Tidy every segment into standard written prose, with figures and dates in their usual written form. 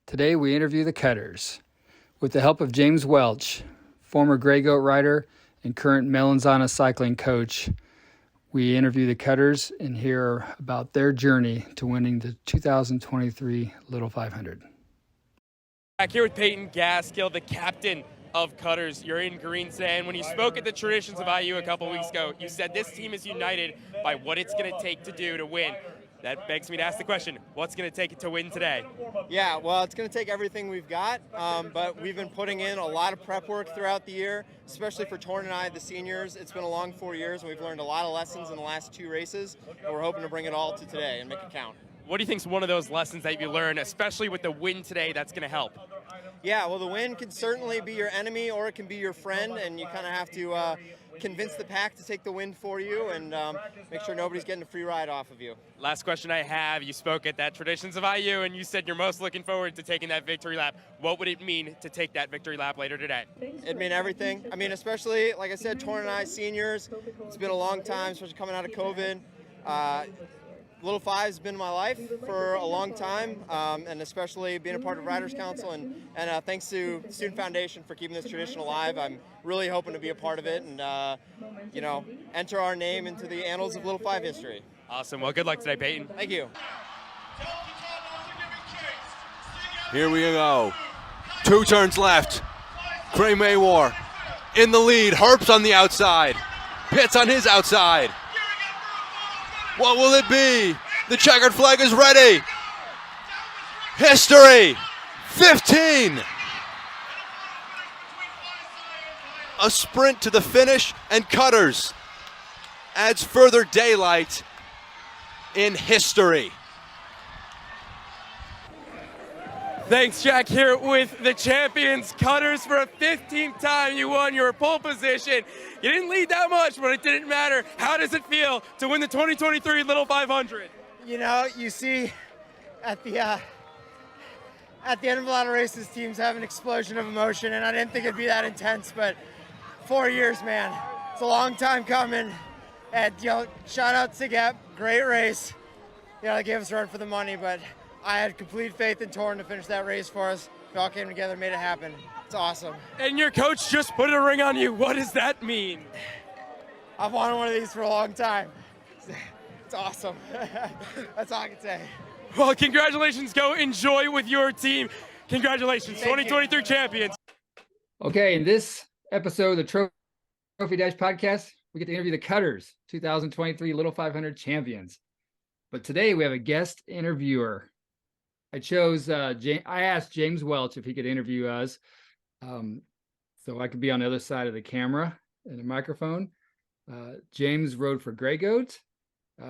Today we interview the Cutters. With the help of James Welch, former Grey Goat rider and current Melanzana cycling coach, we interview the Cutters and hear about their journey to winning the 2023 Little 500. Back here with Peyton Gaskill, the captain of Cutters. You're in green today, and when you spoke at the Traditions of IU a couple weeks ago, you said this team is united by what it's going to take to do to win. That begs me to ask the question, what's going to take it to win today? Yeah, well, it's going to take everything we've got, but we've been putting in a lot of prep work throughout the year, especially for Torin and I, the seniors. It's been a long 4 years, and we've learned a lot of lessons in the last 2 races, and we're hoping to bring it all to today and make it count. What do you think is one of those lessons that you learned, especially with the win today, that's going to help? Yeah, well, the win can certainly be your enemy or it can be your friend, and you kind of have to convince the pack to take the win for you and make sure nobody's getting a free ride off of you. Last question I have, you spoke at that Traditions of IU, and you said you're most looking forward to taking that victory lap. What would it mean to take that victory lap later today? It'd mean everything. I mean, especially, like I said, Torin and I, seniors, it's been a long time, especially coming out of COVID. Little Five's been in my life for a long time, and especially being a part of Riders Council, and thanks to the Student Foundation for keeping this tradition alive. I'm really hoping to be a part of it and, enter our name into the annals of Little Five history. Awesome. Well, good luck today, Peyton. Thank you. Here we go. 2 turns left. Cray Maywar in the lead. Herp's on the outside. Pitt's on his outside. What will it be? The checkered flag is ready. History. 15. A sprint to the finish, and Cutters adds further daylight in history. Thanks, Jack, here with the champions, Cutters. For a 15th time, you won your pole position. You didn't lead that much, but it didn't matter. How does it feel to win the 2023 Little 500? You know, you see at the end of a lot of races, teams have an explosion of emotion, and I didn't think it'd be that intense, but 4 years, man. It's a long time coming. And, shout out to Gap, great race. They gave us a run for the money, but I had complete faith in Torin to finish that race for us. We all came together, made it happen. It's awesome. And your coach just put a ring on you. What does that mean? I've wanted one of these for a long time. It's awesome. That's all I can say. Well, congratulations. Go enjoy with your team. Congratulations, Thank 2023 champions. Okay, in this episode of the Trophy Dash podcast, we get to interview the Cutters, 2023 Little 500 champions. But today we have a guest interviewer. I asked James Welch if he could interview us, so I could be on the other side of the camera and a microphone. James rode for Grey Goat.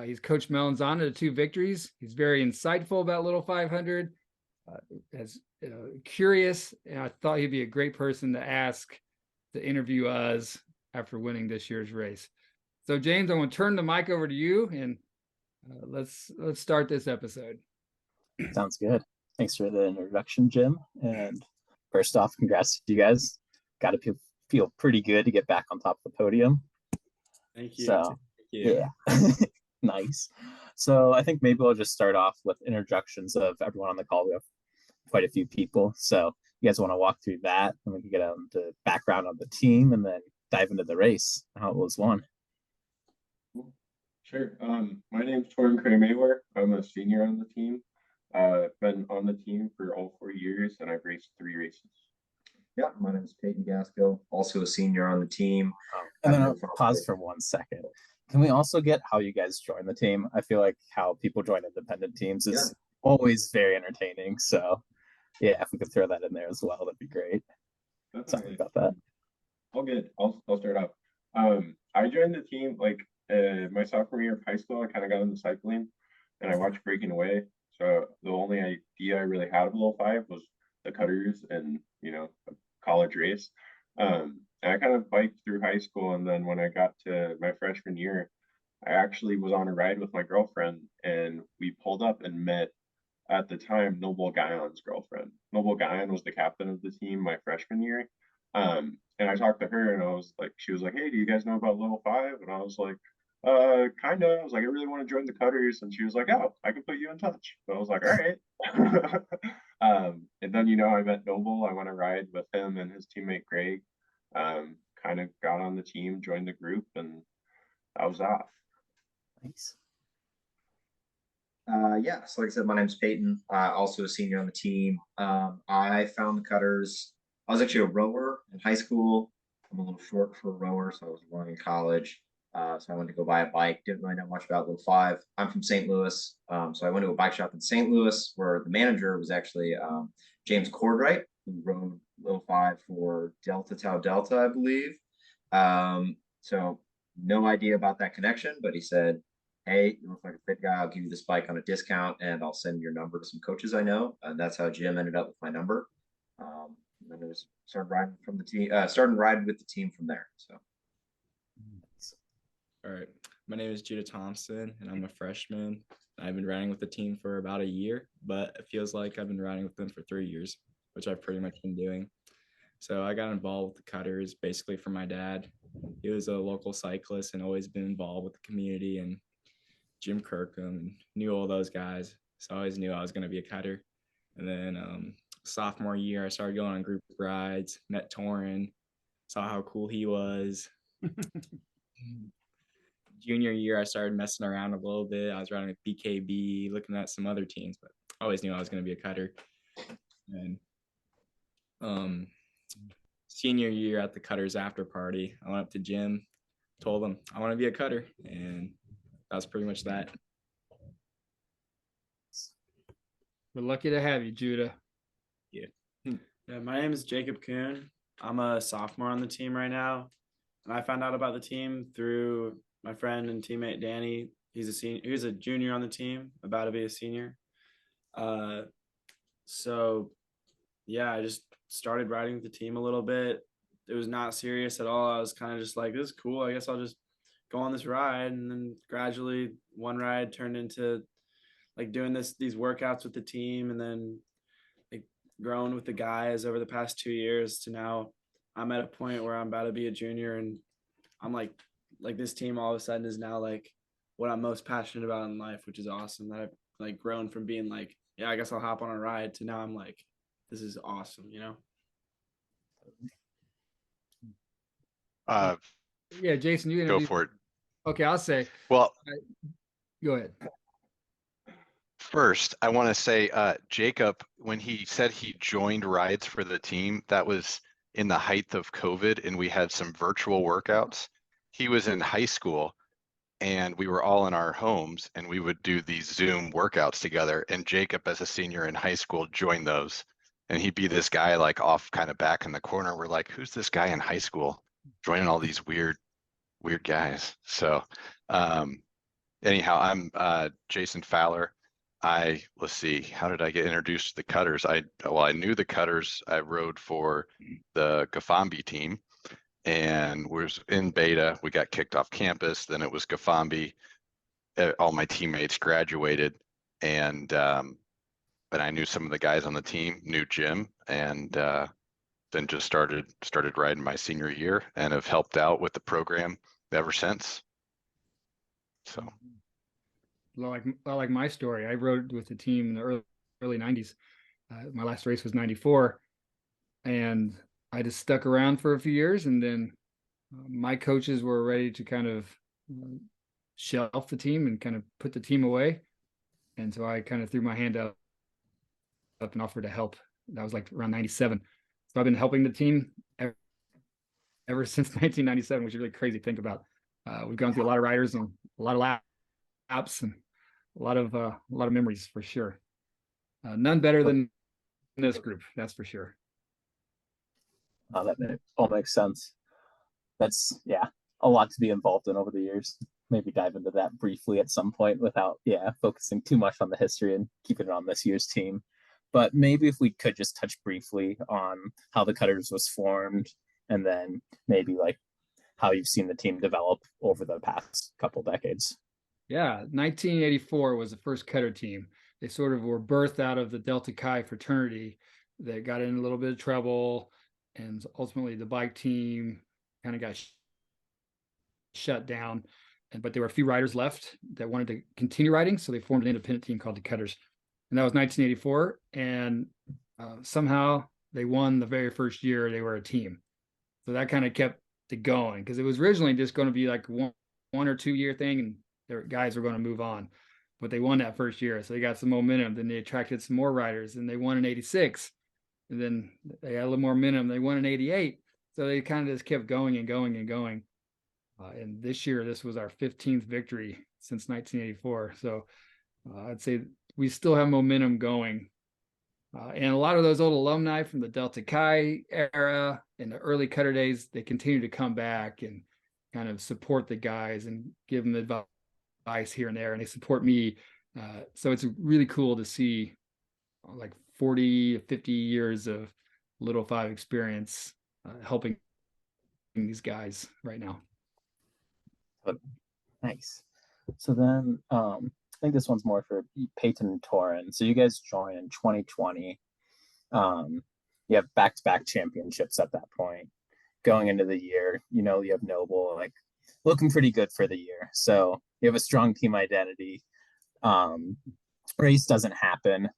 He's coached Melanzana to 2 victories. He's very insightful about Little 500, curious, and I thought he'd be a great person to ask to interview us after winning this year's race. So, James, I'm going to turn the mic over to you, and let's start this episode. Sounds good. Thanks for the introduction, Jim. And first off, congrats to you guys. Got to feel pretty good to get back on top of the podium. Thank you. So, yeah, nice. So I think maybe we'll just start off with introductions of everyone on the call. We have quite a few people. So you guys want to walk through that, and we can get into background on the team and then dive into the race, how it was won. Sure. My name's Torin Kramer. I'm a senior on the team. Been on the team for all 4 years, and I've raced 3 races. Yeah, my name is Peyton Gaskill, also a senior on the team. And then I'll pause for 1 second. Can we also get how you guys joined the team? I feel like how people join independent teams is always very entertaining. So, yeah, if we could throw that in there as well, that'd be great. Sorry about that. All good. I'll start off. I joined the team my sophomore year of high school. I kind of got into cycling, and I watched Breaking Away. So the only idea I really had of Little 5 was the Cutters and a college race. And I kind of biked through high school, and then when I got to my freshman year, I actually was on a ride with my girlfriend, and we pulled up and met, at the time, Noble Guyon's girlfriend. Noble Guyon was the captain of the team my freshman year. And I talked to her, and she was like, hey, do you guys know about Little 5? And I was like, kind of. I was like, I really want to join the Cutters. And she was like, oh, I can put you in touch. So I was like, all right. And then, I met Noble. I went to ride with him and his teammate Greg. Kind of got on the team, joined the group, and I was off. Nice. Yeah, so like I said, my name's Peyton, also a senior on the team. I found the Cutters. I was actually a rower in high school. I'm a little short for a rower, so I was rowing in college. So I went to go buy a bike. Didn't really know much about Little Five. I'm from St. Louis, so I went to a bike shop in St. Louis where the manager was actually James Cordwright, who rode Little Five for Delta Tau Delta, I believe. So no idea about that connection, but he said, "Hey, you look like a fit guy. I'll give you this bike on a discount, and I'll send your number to some coaches I know." And that's how Jim ended up with my number. And then it was started riding from the team. Started riding with the team from there. So. All right. My name is Judah Thompson, and I'm a freshman. I've been riding with the team for about a year, but it feels like I've been riding with them for 3 years, which I've pretty much been doing. So I got involved with the Cutters basically from my dad. He was a local cyclist and always been involved with the community, and Jim Kirkham, and knew all those guys. So I always knew I was going to be a Cutter. And then sophomore year, I started going on group rides, met Torin, saw how cool he was. Junior year, I started messing around a little bit. I was riding with BKB, looking at some other teams, but I always knew I was going to be a Cutter. And senior year at the Cutters after party, I went up to Jim, told him I want to be a Cutter, and that was pretty much that. We're lucky to have you, Judah. Yeah, my name is Jacob Kuhn. I'm a sophomore on the team right now, and I found out about the team through my friend and teammate Danny. He's a senior. He's a junior on the team, about to be a senior. So yeah, I just started riding with the team a little bit. It was not serious at all. I was kind of just like, this is cool. I guess I'll just go on this ride. And then gradually one ride turned into like doing these workouts with the team, and then like growing with the guys over the past 2 years to now I'm at a point where I'm about to be a junior, and I'm like this team all of a sudden is now like what I'm most passionate about in life, which is awesome. That I've like grown from being like, yeah, I guess I'll hop on a ride, to now I'm like, this is awesome, Yeah, Jason, you Go for it. Okay, I'll say. Well, Go ahead. first, I want to say, Jacob, when he said he joined rides for the team, that was in the height of COVID, and we had some virtual workouts. He was in high school, and we were all in our homes, and we would do these Zoom workouts together. And Jacob, as a senior in high school, joined those. And he'd be this guy like off kind of back in the corner. We're like, who's this guy in high school joining all these weird guys? So anyhow, I'm Jason Fowler. Let's see, how did I get introduced to the Cutters? I knew the Cutters. I rode for the Gafambi team and was in beta. We got kicked off campus. Then it was Gafambi. All my teammates graduated, and but I knew some of the guys on the team, knew Jim, and then just started riding my senior year, and have helped out with the program ever since. So. Like my story, I rode with the team in the early 90s. My last race was 94, and I just stuck around for a few years, and then my coaches were ready to kind of shelf the team and kind of put the team away. And so I kind of threw my hand up and offered to help. That was like around 97. So I've been helping the team ever since 1997, which is really crazy to think about. We've gone through a lot of riders and a lot of laps and a lot of memories for sure. None better than this group, that's for sure. That all makes sense. That's a lot to be involved in over the years. Maybe dive into that briefly at some point without focusing too much on the history and keeping it on this year's team. But maybe if we could just touch briefly on how the Cutters was formed, and then maybe like how you've seen the team develop over the past couple decades. Yeah, 1984 was the first Cutter team. They sort of were birthed out of the Delta Chi fraternity that got in a little bit of trouble, and ultimately the bike team kind of got shut down. But there were a few riders left that wanted to continue riding, so they formed an independent team called the Cutters. And that was 1984. And Somehow they won the very first year they were a team. So that kind of kept it going because it was originally just going to be like one or 2 year thing, and their guys were going to move on. But they won that first year, so they got some momentum. Then they attracted some more riders, and they won in '86. And then they had a little more momentum. They won in '88. So they kind of just kept going and going and going. And this year, this was our 15th victory since 1984. So I'd say we still have momentum going. And a lot of those old alumni from the Delta Chi era and the early Cutter days, they continue to come back and kind of support the guys and give them advice here and there. And they support me. So it's really cool to see like 40, 50 years of Little Five experience helping these guys right now. Nice. So then I think this one's more for Peyton and Torin. So you guys joined in 2020. You have back-to-back championships at that point. Going into the year, you have Noble like looking pretty good for the year. So you have a strong team identity. Race doesn't happen.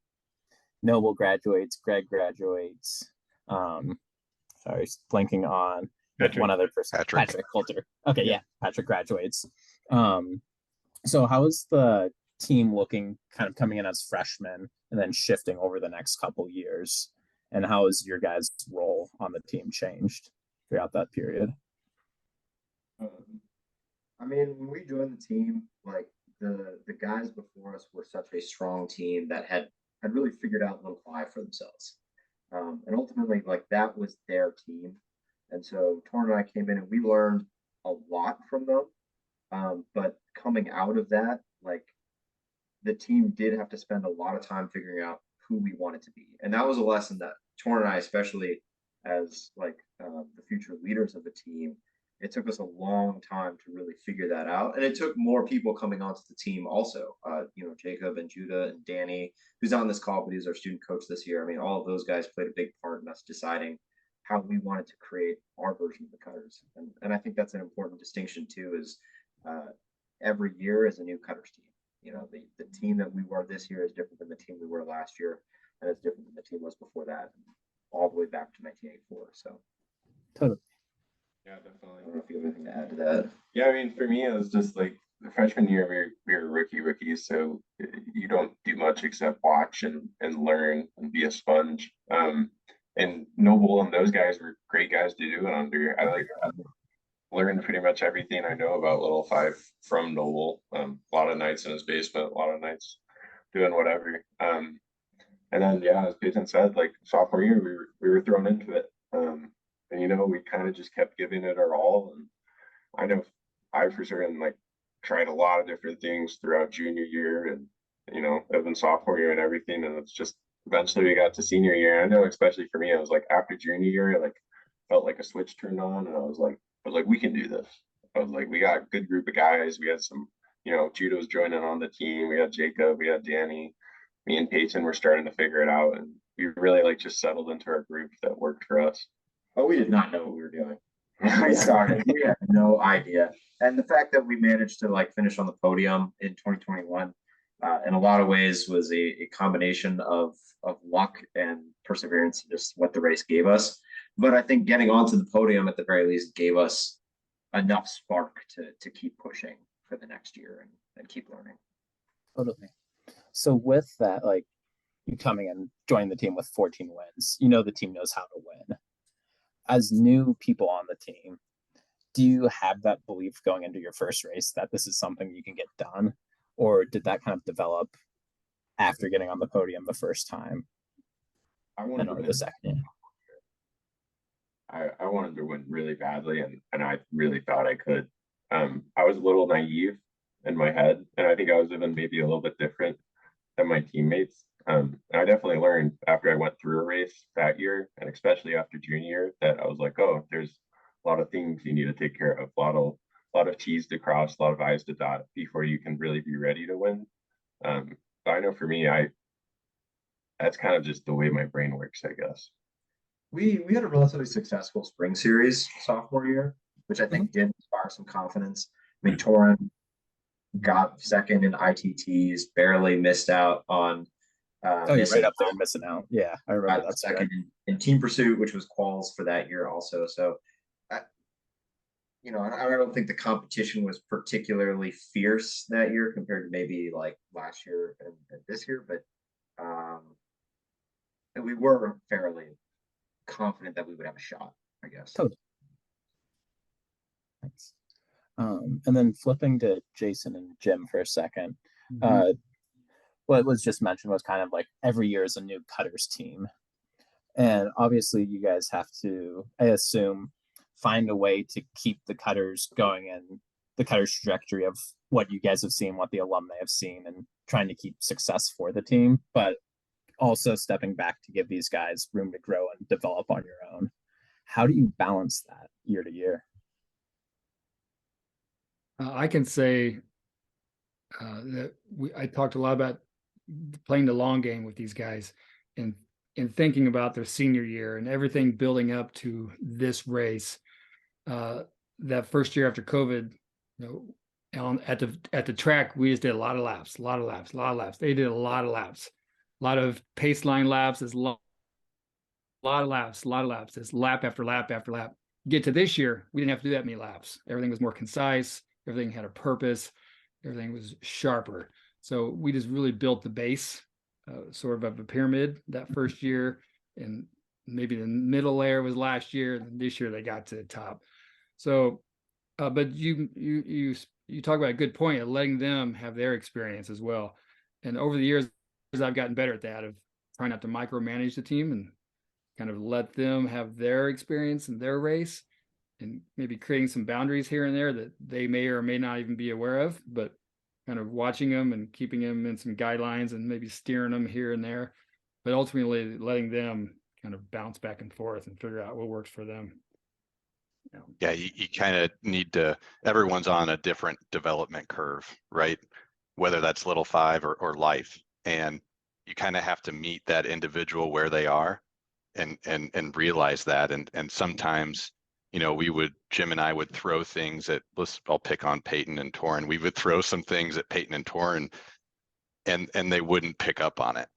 Noble graduates, Greg graduates. Sorry, blanking on Patrick. One other person. Patrick Coulter. Okay, yeah, Patrick graduates. So how is the team looking kind of coming in as freshmen and then shifting over the next couple years? And how has your guys' role on the team changed throughout that period? I mean, when we joined the team, like the guys before us were such a strong team that had really figured out Little Five for themselves. And ultimately, like that was their team. And so Torin and I came in and we learned a lot from them. But coming out of that, like the team did have to spend a lot of time figuring out who we wanted to be. And that was a lesson that Torin and I, especially as like the future leaders of the team, it took us a long time to really figure that out. And it took more people coming onto the team also. Jacob and Judah and Danny, who's on this call, but he's our student coach this year. I mean, all of those guys played a big part in us deciding how we wanted to create our version of the Cutters. And I think that's an important distinction too, is every year is a new Cutters team. The team that we were this year is different than the team we were last year, and it's different than the team was before that, all the way back to 1984. So totally. Yeah, definitely. I don't know if you have anything to add to that. Yeah, I mean, for me, it was just like the freshman year, we were rookies, so you don't do much except watch and learn and be a sponge. And Noble and those guys were great guys to do it under. I learned pretty much everything I know about Little Five from Noble. A lot of nights in his basement, a lot of nights doing whatever. And then, yeah, as Peyton said, like sophomore year, we were thrown into it. And we kind of just kept giving it our all. And I know I for certain like tried a lot of different things throughout junior year and even sophomore year and everything. And it's just eventually we got to senior year. And I know, especially for me, I was like after junior year, I like felt like a switch turned on, and I was like, we can do this. I was like, we got a good group of guys. We had some, Judah was joining on the team. We had Jacob, we had Danny, me and Peyton were starting to figure it out, and we really like just settled into our group that worked for us. But we did not know what we were doing. We started, we had no idea. And the fact that we managed to like finish on the podium in 2021, in a lot of ways was a combination of luck and perseverance, just what the race gave us. But I think getting onto the podium at the very least gave us enough spark to keep pushing for the next year and keep learning. Totally. So with that, like you coming and joining the team with 14 wins, the team knows how to win. As new people on the team, do you have that belief going into your first race that this is something you can get done? Or did that kind of develop after getting on the podium the first time? Or the second? I wanted to win really badly, and I really thought I could. I was a little naive in my head, and I think I was even maybe a little bit different than my teammates. And I definitely learned after I went through a race that year, and especially after junior year, that I was like, oh, there's a lot of things you need to take care of, a lot of T's to cross, a lot of I's to dot before you can really be ready to win. But I know for me, that's kind of just the way my brain works, I guess. We had a relatively successful spring series sophomore year, which I think did spark some confidence. I mean, Torin got second in ITTs, barely missed out on Oh, you stayed up there missing out. Yeah, I remember that. Second in team pursuit, which was quals for that year also. So, I don't think the competition was particularly fierce that year compared to maybe like last year and this year, but and we were fairly confident that we would have a shot, I guess. Totally. Thanks. And then flipping to Jason and Jim for a second. What was just mentioned was kind of like every year is a new Cutters team. And obviously you guys have to, I assume, find a way to keep the Cutters going and the Cutters trajectory of what you guys have seen, what the alumni have seen, and trying to keep success for the team, but also stepping back to give these guys room to grow and develop on your own. How do you balance that year to year? I can say that I talked a lot about playing the long game with these guys and thinking about their senior year and everything building up to this race. That first year after COVID, at the track, we just did a lot of laps. They did a lot of laps, a lot of pace line laps, a lot of laps, it's lap after lap after lap. Get to this year, we didn't have to do that many laps. Everything was more concise. Everything had a purpose. Everything was sharper. So we just really built the base, sort of a pyramid that first year, and maybe the middle layer was last year, and this year they got to the top. So, but you talk about a good point of letting them have their experience as well. And over the years, I've gotten better at that, of trying not to micromanage the team and kind of let them have their experience and their race, and maybe creating some boundaries here and there that they may or may not even be aware of, but kind of watching them and keeping them in some guidelines and maybe steering them here and there, but ultimately letting them kind of bounce back and forth and figure out what works for them. Yeah, you kind of need to, everyone's on a different development curve, right? Whether that's little five or life. And you kind of have to meet that individual where they are and realize that. And sometimes, Jim and I would throw things at, I'll pick on Peyton and Torin. We would throw some things at Peyton and Torin and they wouldn't pick up on it.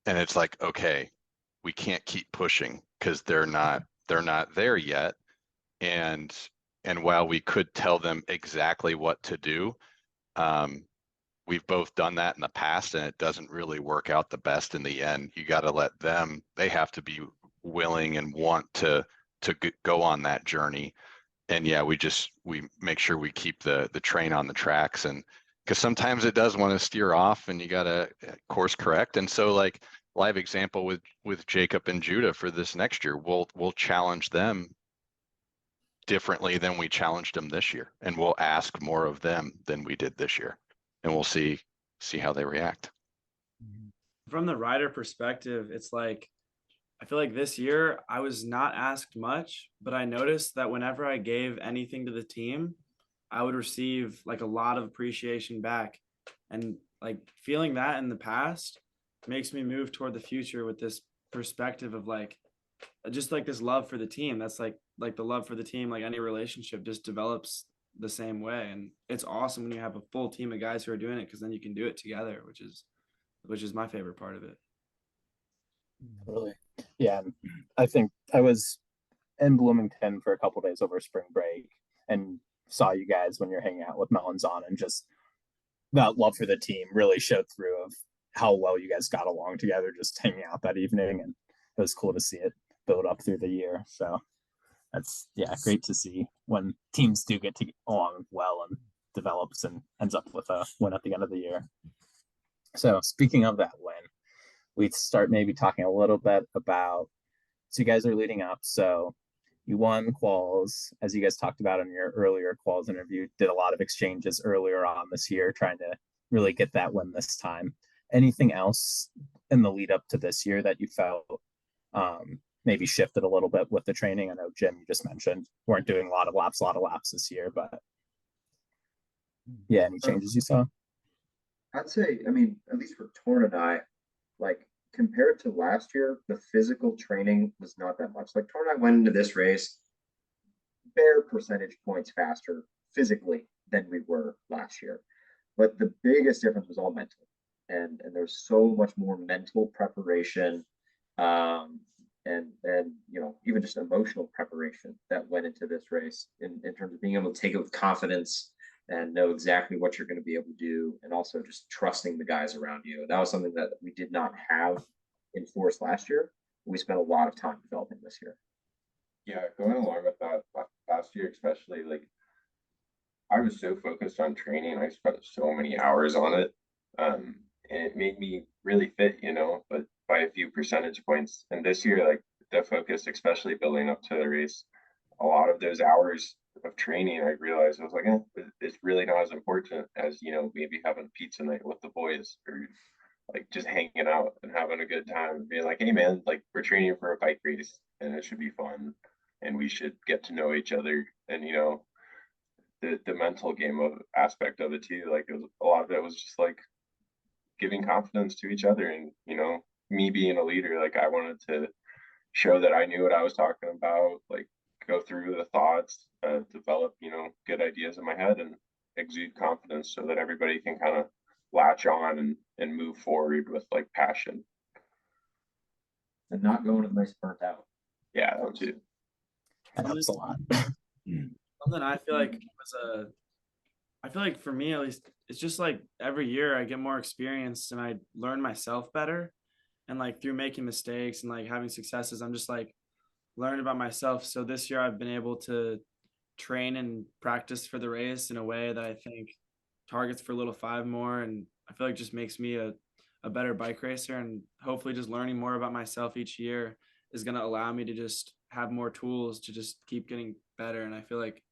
And it's like, okay, we can't keep pushing because they're not there yet. And while we could tell them exactly what to do, we've both done that in the past and it doesn't really work out the best in the end. You got to let them, they have to be willing and want to go on that journey. And yeah, we make sure we keep the train on the tracks, and because sometimes it does want to steer off and you got to course correct. And so like live example with Jacob and Judah for this next year, we'll challenge them differently than we challenged them this year, and we'll ask more of them than we did this year, and we'll see how they react. From the rider perspective, it's like, I feel like this year I was not asked much, but I noticed that whenever I gave anything to the team, I would receive like a lot of appreciation back. And like feeling that in the past makes me move toward the future with this perspective of like, just like this love for the team. That's like the love for the team, like any relationship just develops the same way. And it's awesome when you have a full team of guys who are doing it, because then you can do it together, which is my favorite part of it. Totally. Yeah, I think I was in Bloomington for a couple of days over spring break and saw you guys when you're hanging out with Melons on, and just that love for the team really showed through of how well you guys got along together, just hanging out that evening, and it was cool to see it build up through the year. So that's great to see when teams do get to get along well and develops and ends up with a win at the end of the year. So speaking of that win, we start maybe talking a little bit about, so you guys are leading up. So you won quals, as you guys talked about in your earlier quals interview, did a lot of exchanges earlier on this year, trying to really get that win this time. Anything else in the lead up to this year that you felt maybe shifted a little bit with the training? I know, Jim, you just mentioned weren't doing a lot of laps this year, but yeah, any changes you saw? I'd say, I mean, at least for Torin and I, like compared to last year, the physical training was not that much. Like Torin and I went into this race bare percentage points faster physically than we were last year. But the biggest difference was all mental. and there's so much more mental preparation, and even just emotional preparation that went into this race in terms of being able to take it with confidence and know exactly what you're going to be able to do, and also just trusting the guys around you. That was something that we did not have in force last year. We spent a lot of time developing this year. Yeah, going along with that, last year especially, like I was so focused on training, I spent so many hours on it, and it made me really fit, but by a few percentage points. And this year, like the focus, especially building up to the race, a lot of those hours of training, I realized I was like, it's really not as important as maybe having pizza night with the boys, or like just hanging out and having a good time and being like, hey man, like we're training for a bike race and it should be fun and we should get to know each other. And the mental game of aspect of it too, like it was a lot of it was just like giving confidence to each other. And me being a leader, like I wanted to show that I knew what I was talking about, like go through the thoughts, develop good ideas in my head and exude confidence so that everybody can kind of latch on and move forward with like passion and not going to the race burnt out. Yeah, that too. That helps a lot. Something I feel like I feel like for me at least, it's just like every year I get more experience and I learn myself better, and like through making mistakes and like having successes, I'm just like learning about myself. So this year I've been able to train and practice for the race in a way that I think targets for Little Five more, and I feel like just makes me a better bike racer. And hopefully just learning more about myself each year is going to allow me to just have more tools to just keep getting better. And I feel like,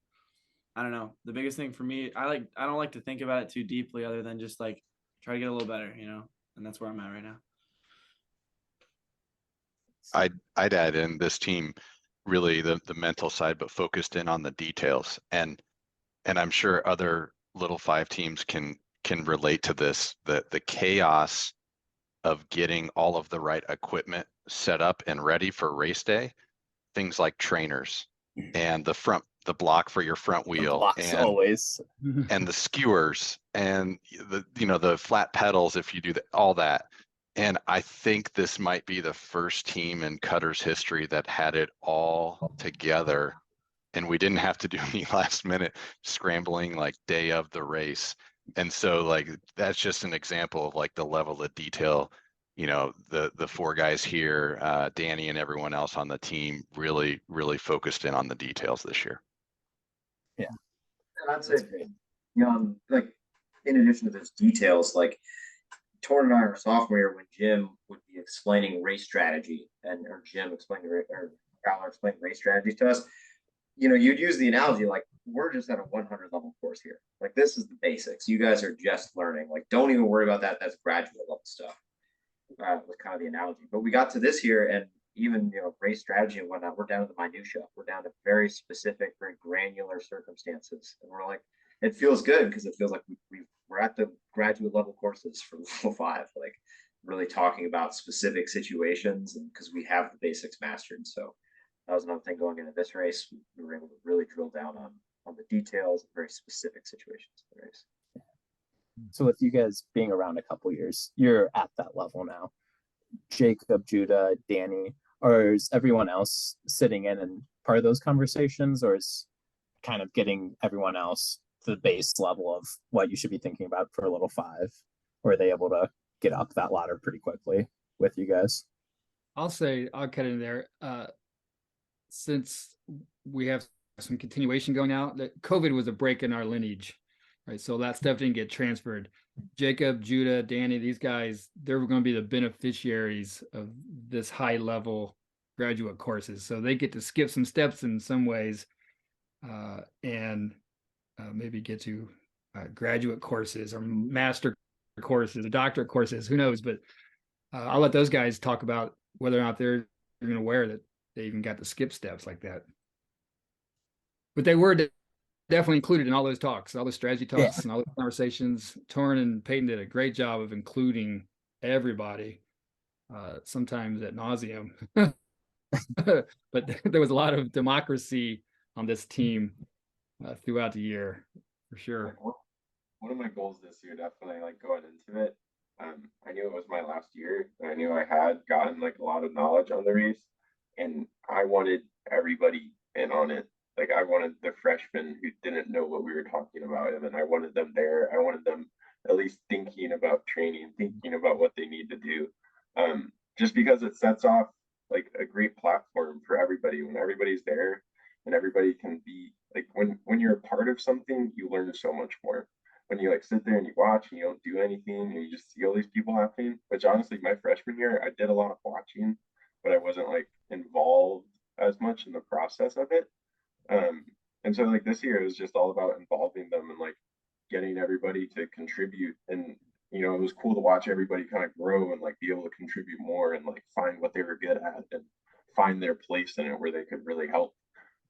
I don't know, the biggest thing for me, I don't like to think about it too deeply other than just like try to get a little better, and that's where I'm at right now. I'd add in this team really the mental side, but focused in on the details. And I'm sure other Little Five teams can relate to this, the chaos of getting all of the right equipment set up and ready for race day. Things like trainers and the block for your front wheel, and always and the skewers and the flat pedals if you do all that. And I think this might be the first team in Cutter's history that had it all together, and we didn't have to do any last minute scrambling like day of the race. And so like that's just an example of like the level of detail, the four guys here, Danny and everyone else on the team really focused in on the details this year. Yeah. And I'd say, like in addition to those details, like Torin and I are sophomore year when Jim would be explaining race strategy, or Jim explaining or Fowler explaining race strategy to us. You'd use the analogy like we're just at a 100 level course here. Like this is the basics. You guys are just learning. Like don't even worry about that. That's graduate level stuff. Was kind of the analogy. But we got to this year, and even race strategy and whatnot, we're down to the minutia. We're down to very specific, very granular circumstances, and we're like, it feels good because it feels like we're at the graduate level courses for Level 5, like really talking about specific situations, and because we have the basics mastered. So that was another thing going into this race. We were able to really drill down on the details, very specific situations of the race. So with you guys being around a couple years, you're at that level now. Jacob, Judah, Danny, or is everyone else sitting in and part of those conversations, or is kind of getting everyone else to the base level of what you should be thinking about for a Little Five? Or are they able to get up that ladder pretty quickly with you guys? I'll cut in there. Since we have some continuation going out, that COVID was a break in our lineage, right? So that stuff didn't get transferred. Jacob, Judah, Danny, these guys, they're going to be the beneficiaries of this high level graduate courses. So they get to skip some steps in some ways, and maybe get to graduate courses or master courses or doctorate courses, who knows? But I'll let those guys talk about whether or not they're even aware that they even got to skip steps like that. But they were definitely included in all those talks, all the strategy talks, and all the conversations. Torin and Peyton did a great job of including everybody, sometimes ad nauseum. But there was a lot of democracy on this team throughout the year, for sure. One of my goals this year, definitely like going into it, I knew it was my last year, and I knew I had gotten like a lot of knowledge on the race, and I wanted everybody in on it. Like I wanted the freshmen who didn't know what we were talking about, and then I wanted them there. I wanted them at least thinking about training, thinking about what they need to do, just because it sets off like a great platform for everybody when everybody's there and everybody can be like when you're a part of something, you learn so much more. When you like sit there and you watch and you don't do anything and you just see all these people happening, which honestly my freshman year I did a lot of watching, but I wasn't like involved as much in the process of it. um and so like this year it was just all about involving them and like getting everybody to contribute. And it was cool to watch everybody kind of grow and like be able to contribute more and like find what they were good at and find their place in it where they could really help.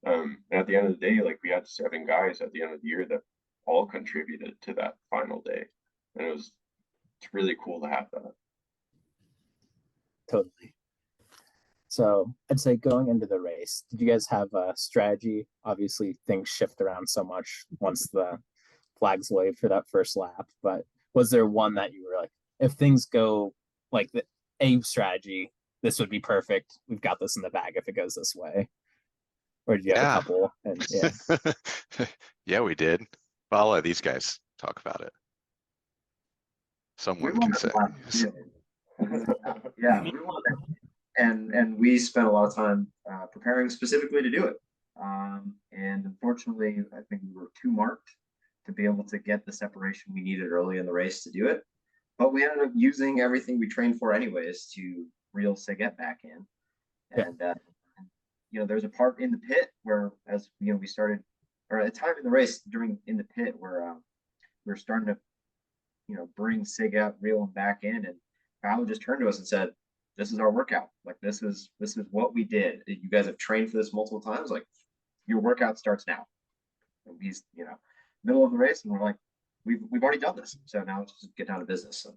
And at the end of the day, like we had 7 guys at the end of the year that all contributed to that final day, and it's really cool to have that. Totally. So I'd say going into the race, did you guys have a strategy? Obviously, things shift around so much once the flags wave for that first lap, but was there one that you were like, if things go like the A strategy, this would be perfect. We've got this in the bag if it goes this way. Or did you have a Yeah. couple? And yeah. Yeah, we did. But I'll let these guys talk about it. Someone can say. Yeah, we won it. And we spent a lot of time preparing specifically to do it. And unfortunately, I think we were too marked to be able to get the separation we needed early in the race to do it. But we ended up using everything we trained for anyways to reel Saget back in. And there's a part in the pit where, as we started, or at a time in the race in the pit where we were starting to bring Sig out, reel him back in, and Kyle just turned to us and said, "This is our workout. Like this is what we did. You guys have trained for this multiple times. Like your workout starts now." And he's middle of the race, and we're like, "We've already done this, so now let's just get down to business." And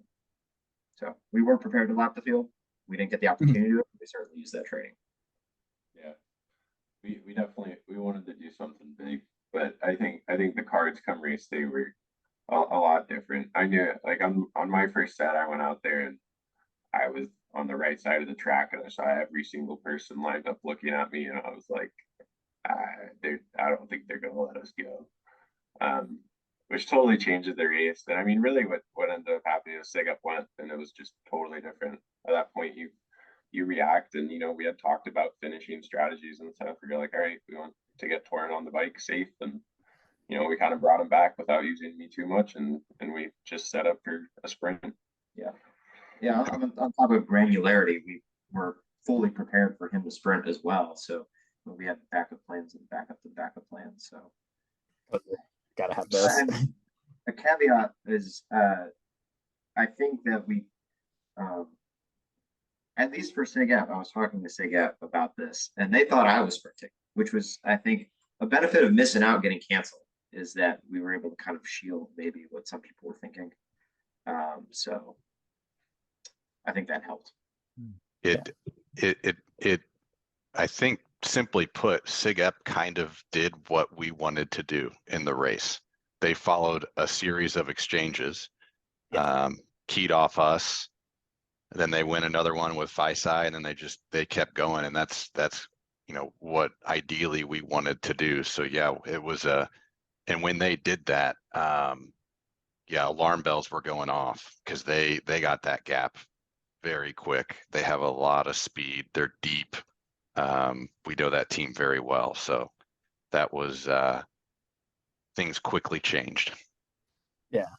so we weren't prepared to lap the field. We didn't get the opportunity to do it. We certainly used that training. Yeah, we definitely wanted to do something big, but I think the cards come race day were a lot different. I knew like on my first set, I went out there and I was on the right side of the track and I saw every single person lined up looking at me, and I was like, I don't think they're gonna let us go. Which totally changes the race. And I mean, really, what ended up happening is Sig up went, and it was just totally different. At that point, you react, and we had talked about finishing strategies and stuff. We're like, all right, we want to get Torin on the bike safe, and we kind of brought him back without using me too much, and we just set up for a sprint. Yeah. On top of granularity, we were fully prepared for him to sprint as well. So we had backup plans and backup plans. So gotta have those. A caveat is, I think that we, at least for SIGAP, I was talking to SIGAP about this, and they thought I was sprinting, which was, I think, a benefit of missing out getting canceled, is that we were able to kind of shield maybe what some people were thinking. So I think that helped. I think simply put, SIGEP kind of did what we wanted to do in the race. They followed a series of exchanges, keyed off us, then they win another one with FISI, and then they kept going, and that's what ideally we wanted to do. So yeah, it was and when they did that, alarm bells were going off because they got that gap very quick. They have a lot of speed. They're deep. We know that team very well. So that was things quickly changed. Yeah.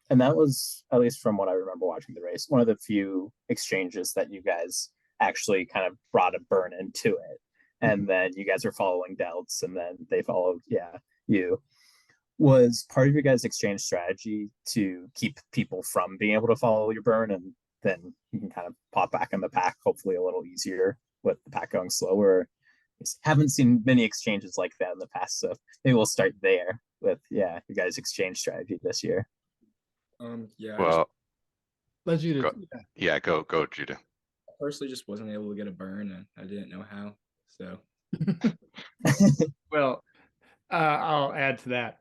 And that was, at least from what I remember watching the race, one of the few exchanges that you guys actually kind of brought a burn into it. And then you guys are following Delts, and then they followed, you. Was part of your guys' exchange strategy to keep people from being able to follow your burn, and then you can kind of pop back in the pack, hopefully a little easier with the pack going slower? Haven't seen many exchanges like that in the past, so maybe we'll start there with you guys' exchange strategy this year. Well, let you go Judah. I personally just wasn't able to get a burn, and I didn't know how. So well, I'll add to that.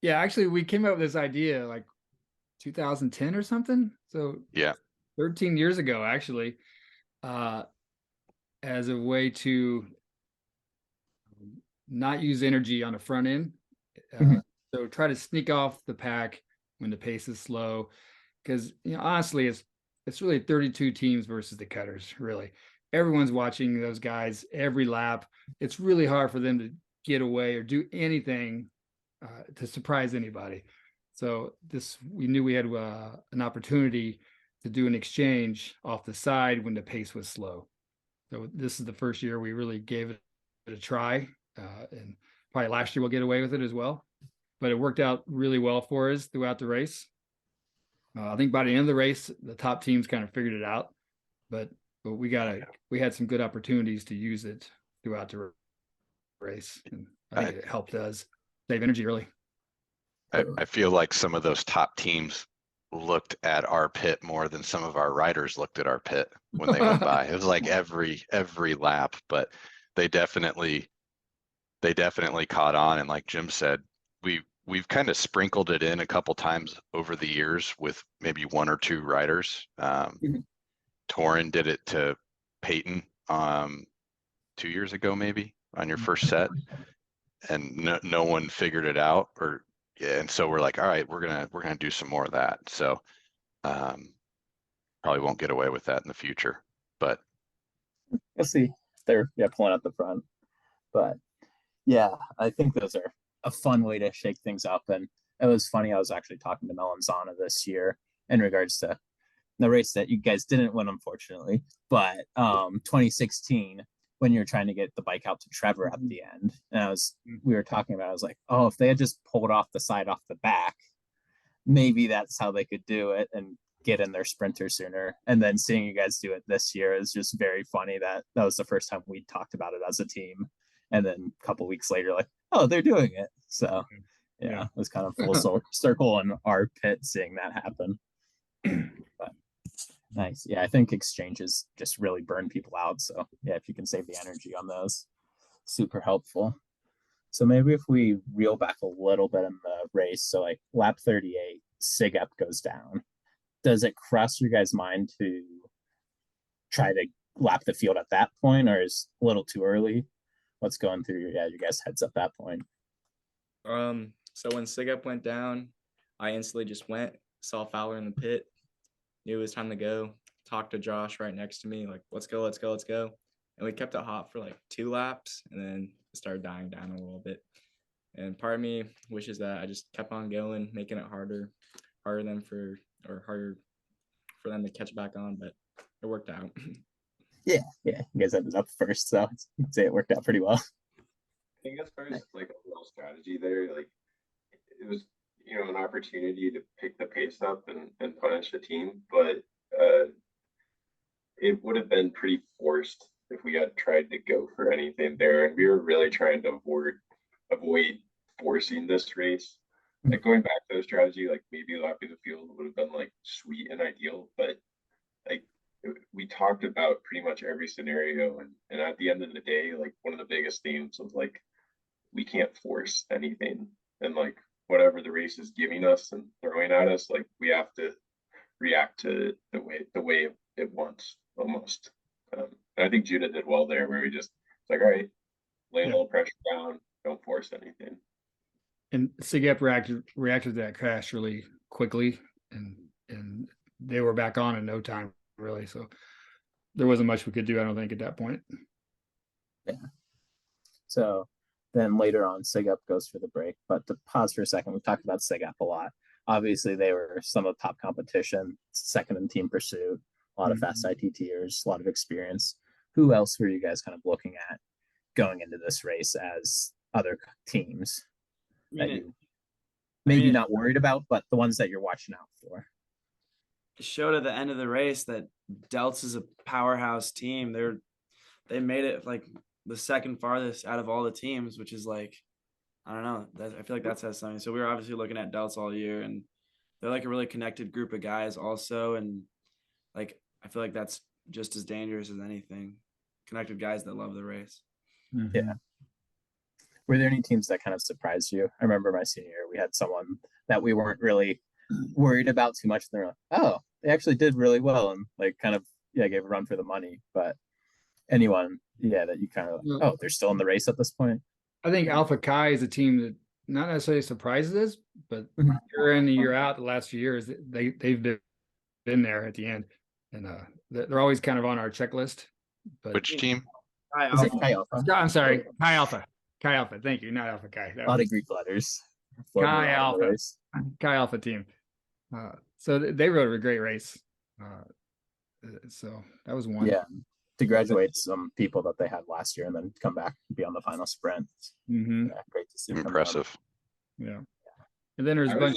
Actually, we came up with this idea like 2010 or something. So Yeah. 13 years ago, actually, as a way to not use energy on the front end. Mhm. So try to sneak off the pack when the pace is slow. Because honestly, it's really 32 teams versus the Cutters, really. Everyone's watching those guys every lap. It's really hard for them to get away or do anything to surprise anybody. So we knew we had an opportunity to do an exchange off the side when the pace was slow. So this is the first year we really gave it a try, and probably last year we'll get away with it as well. But it worked out really well for us throughout the race. I think by the end of the race, the top teams kind of figured it out, but we had some good opportunities to use it throughout the race, and I think it helped us save energy early. I feel like some of those top teams looked at our pit more than some of our riders looked at our pit when they went by. It was like every lap, but they definitely caught on. And like Jim said, we've kind of sprinkled it in a couple times over the years with maybe one or two riders. Torin did it to Peyton 2 years ago, maybe on your first set, and no one figured it out, and so we're like, all right, we're gonna do some more of that. So probably won't get away with that in the future, but we'll see. They're pulling out the front, but yeah, I think those are a fun way to shake things up. And it was funny, I was actually talking to Melanzana this year in regards to the race that you guys didn't win, unfortunately, but 2016, when you were trying to get the bike out to Trevor at the end, and we were talking about, I was like, oh, if they had just pulled off the side off the back, maybe that's how they could do it and get in their sprinter sooner. And then seeing you guys do it this year is just very funny. That was the first time we talked about it as a team, and then a couple weeks later, like, oh, they're doing it. So yeah, it was kind of full circle in our pit seeing that happen. But nice. Yeah, I think exchanges just really burn people out. So yeah, if you can save the energy on those, super helpful. So maybe if we reel back a little bit in the race, so like lap 38, Sigep goes down. Does it cross your guys' mind to try to lap the field at that point, or is it a little too early? What's going through your guys' heads at that point? So when Sigep went down, I instantly just went, saw Fowler in the pit, knew it was time to go, talked to Josh right next to me, like, let's go. And we kept it hot for like 2 laps, and then it started dying down a little bit. And part of me wishes that I just kept on going, making it harder for them to catch back on, but it worked out. Yeah, you guys ended up first, so I'd say it worked out pretty well. I think as far as like a real strategy there, like it was, an opportunity to pick the pace up and punish the team, but it would have been pretty forced if we had tried to go for anything there. And we were really trying to avoid forcing this race. Like going back to the strategy, like maybe lapping the field would have been like sweet and ideal, but like we talked about pretty much every scenario, and at the end of the day, like one of the biggest themes was like we can't force anything, and like whatever the race is giving us and throwing at us, like we have to react to the way it wants almost. And I think Judah did well there, where we just like, all right, lay a little pressure down, don't force anything. And Sigep reacted to that crash really quickly, and they were back on in no time, really. So there wasn't much we could do, I don't think, at that point. Yeah. So then later on, Sigep goes for the break. But to pause for a second, we talked about Sigep a lot. Obviously, they were some of the top competition, second in team pursuit, a lot of fast ITTers, a lot of experience. Who else were you guys kind of looking at going into this race as other teams that you maybe not worried about, but the ones that you're watching out for? It showed at the end of the race that Delts is a powerhouse team. They made it like the second farthest out of all the teams, which is like, I don't know. I feel like that says something. So we were obviously looking at Delts all year, and they're like a really connected group of guys also. And like, I feel like that's just as dangerous as anything. Connected guys that love the race. Yeah. Were there any teams that kind of surprised you? I remember my senior year, we had someone that we weren't really worried about too much. And they're like, oh, they actually did really well, and like kind of gave a run for the money. But anyone, that you kind of Yeah. they're still in the race at this point. I think Alpha Chi is a team that not necessarily surprises us, but Mhm. year in and year out, the last few years, they've been there at the end, and they're always kind of on our checklist. But Which team? Is it Chi Alpha? I'm sorry, Chi Alpha. Chi Alpha. Thank you, not Alpha Chi. A lot of Greek letters. Chi Alpha. Chi Alpha team. So they rode a great race. So that was one. Yeah, to graduate some people that they had last year and then come back and be on the final sprint. Mm-hmm. Yeah, great to see. Impressive. Yeah. And then there's a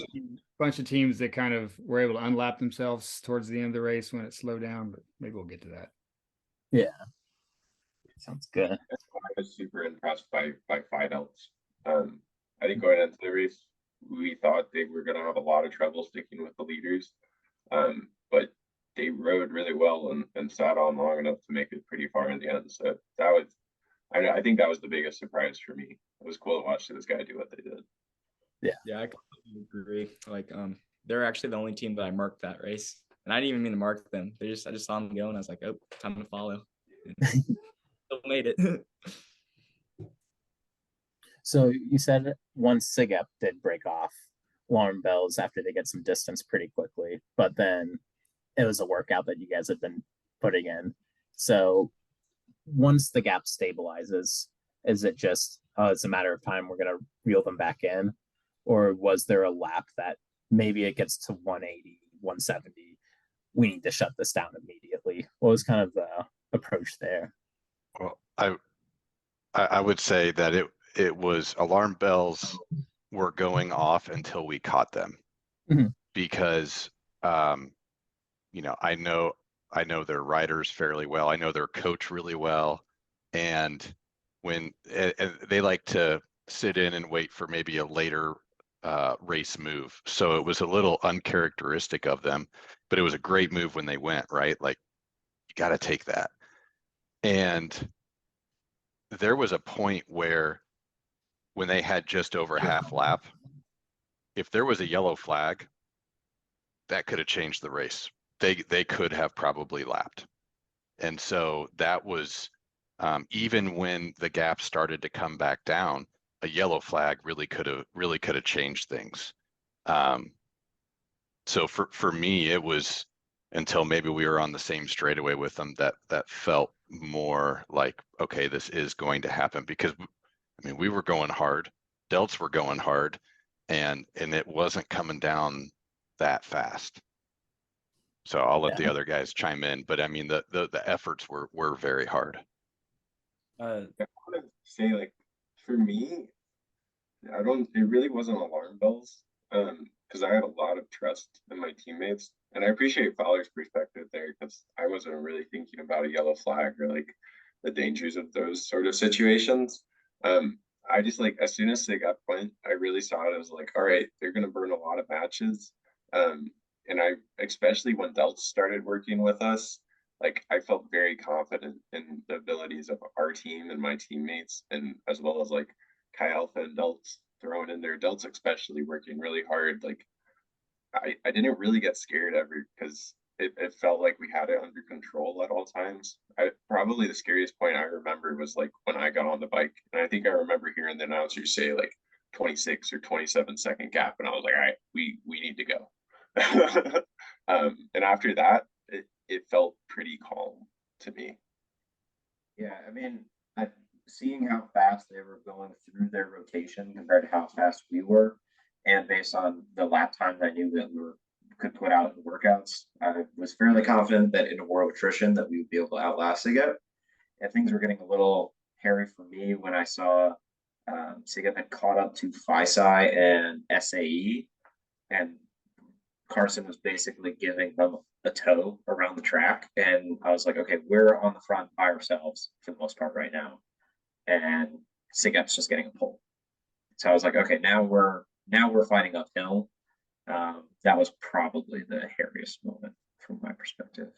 bunch of teams that kind of were able to unlap themselves towards the end of the race when it slowed down, but maybe we'll get to that. Yeah. Sounds good. I was super impressed by Fidel's. I think going into the race, we thought they were going to have a lot of trouble sticking with the leaders, but they rode really well and sat on long enough to make it pretty far in the end. So that was, I think that was the biggest surprise for me. It was cool to watch this guy do what they did. Yeah, I completely agree. Like, they're actually the only team that I marked that race, and I didn't even mean to mark them. I just saw them go, and I was like, oh, time to follow. Still made it. So you said once SIGEP did break off alarm bells after they get some distance pretty quickly, but then it was a workout that you guys had been putting in. So once the gap stabilizes, is it just it's a matter of time we're going to reel them back in? Or was there a lap that maybe it gets to 180, 170? We need to shut this down immediately. What was kind of the approach there? Well, I would say that it was alarm bells were going off until we caught them. Mhm. Because I know their riders fairly well. I know their coach really well. And when they like to sit in and wait for maybe a later race move. So it was a little uncharacteristic of them, but it was a great move when they went, right? Like, you got to take that. And there was a point where when they had just over half lap, if there was a yellow flag, that could have changed the race. They could have probably lapped. And so that was even when the gap started to come back down, a yellow flag really could have changed things. So for me, it was until maybe we were on the same straightaway with them that felt more like, okay, this is going to happen, because I mean, we were going hard, delts were going hard, and it wasn't coming down that fast. So I'll let the other guys chime in, but I mean, the efforts were very hard. I want to say, like, for me, it really wasn't alarm bells, because I had a lot of trust in my teammates, and I appreciate Fowler's perspective there, because I wasn't really thinking about a yellow flag or like the dangers of those sort of situations. I just, like, as soon as they got point, I really saw it as like, all right, they're going to burn a lot of matches. And I, especially when Delts started working with us, like, I felt very confident in the abilities of our team and my teammates, and as well as like Chi Alpha and Delts throwing in there, Delts especially working really hard. Like, I didn't really get scared ever, because it felt like we had it under control at all times. Probably the scariest point I remember was like when I got on the bike, and I think I remember hearing the announcer say like 26 or 27-second gap, and I was like, all right, we need to go. And after that, it felt pretty calm to me. Yeah, I mean, seeing how fast they were going through their rotation compared to how fast we were, and based on the lap times I knew that could put out in the workouts, I was fairly confident that in a war of attrition that we would be able to outlast Siga. And things were getting a little hairy for me when I saw Siga had caught up to FISI and SAE, and Carson was basically giving them a tow around the track. And I was like, okay, we're on the front by ourselves for the most part right now. And Sigup's just getting a pull. So I was like, okay, now we're fighting uphill. That was probably the hairiest moment from my perspective.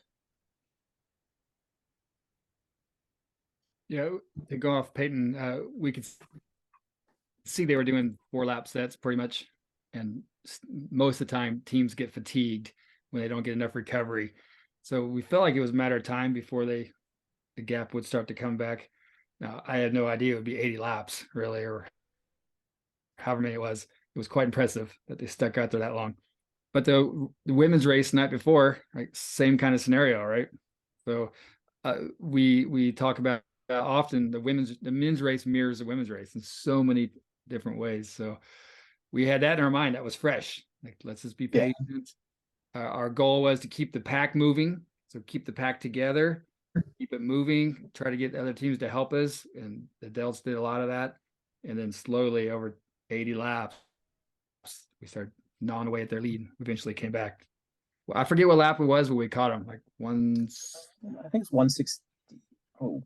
Yeah, to go off Peyton, we could see they were doing 4 lap sets pretty much, and most of the time teams get fatigued when they don't get enough recovery. So we felt like it was a matter of time before the gap would start to come back. Now, I had no idea it would be 80 laps really, or however many it was. It was quite impressive that they stuck out there that long. But the women's race the night before, like same kind of scenario, right? So we talk about often the men's race mirrors the women's race in so many different ways. So we had that in our mind. That was fresh. Like, let's just be patient. Our goal was to keep the pack moving. So keep the pack together, keep it moving, try to get other teams to help us. And the Delts did a lot of that. And then slowly over 80 laps, we started gnawing away at their lead. Eventually came back. Well, I forget what lap it was, but we caught them like I think it's 160. Oh,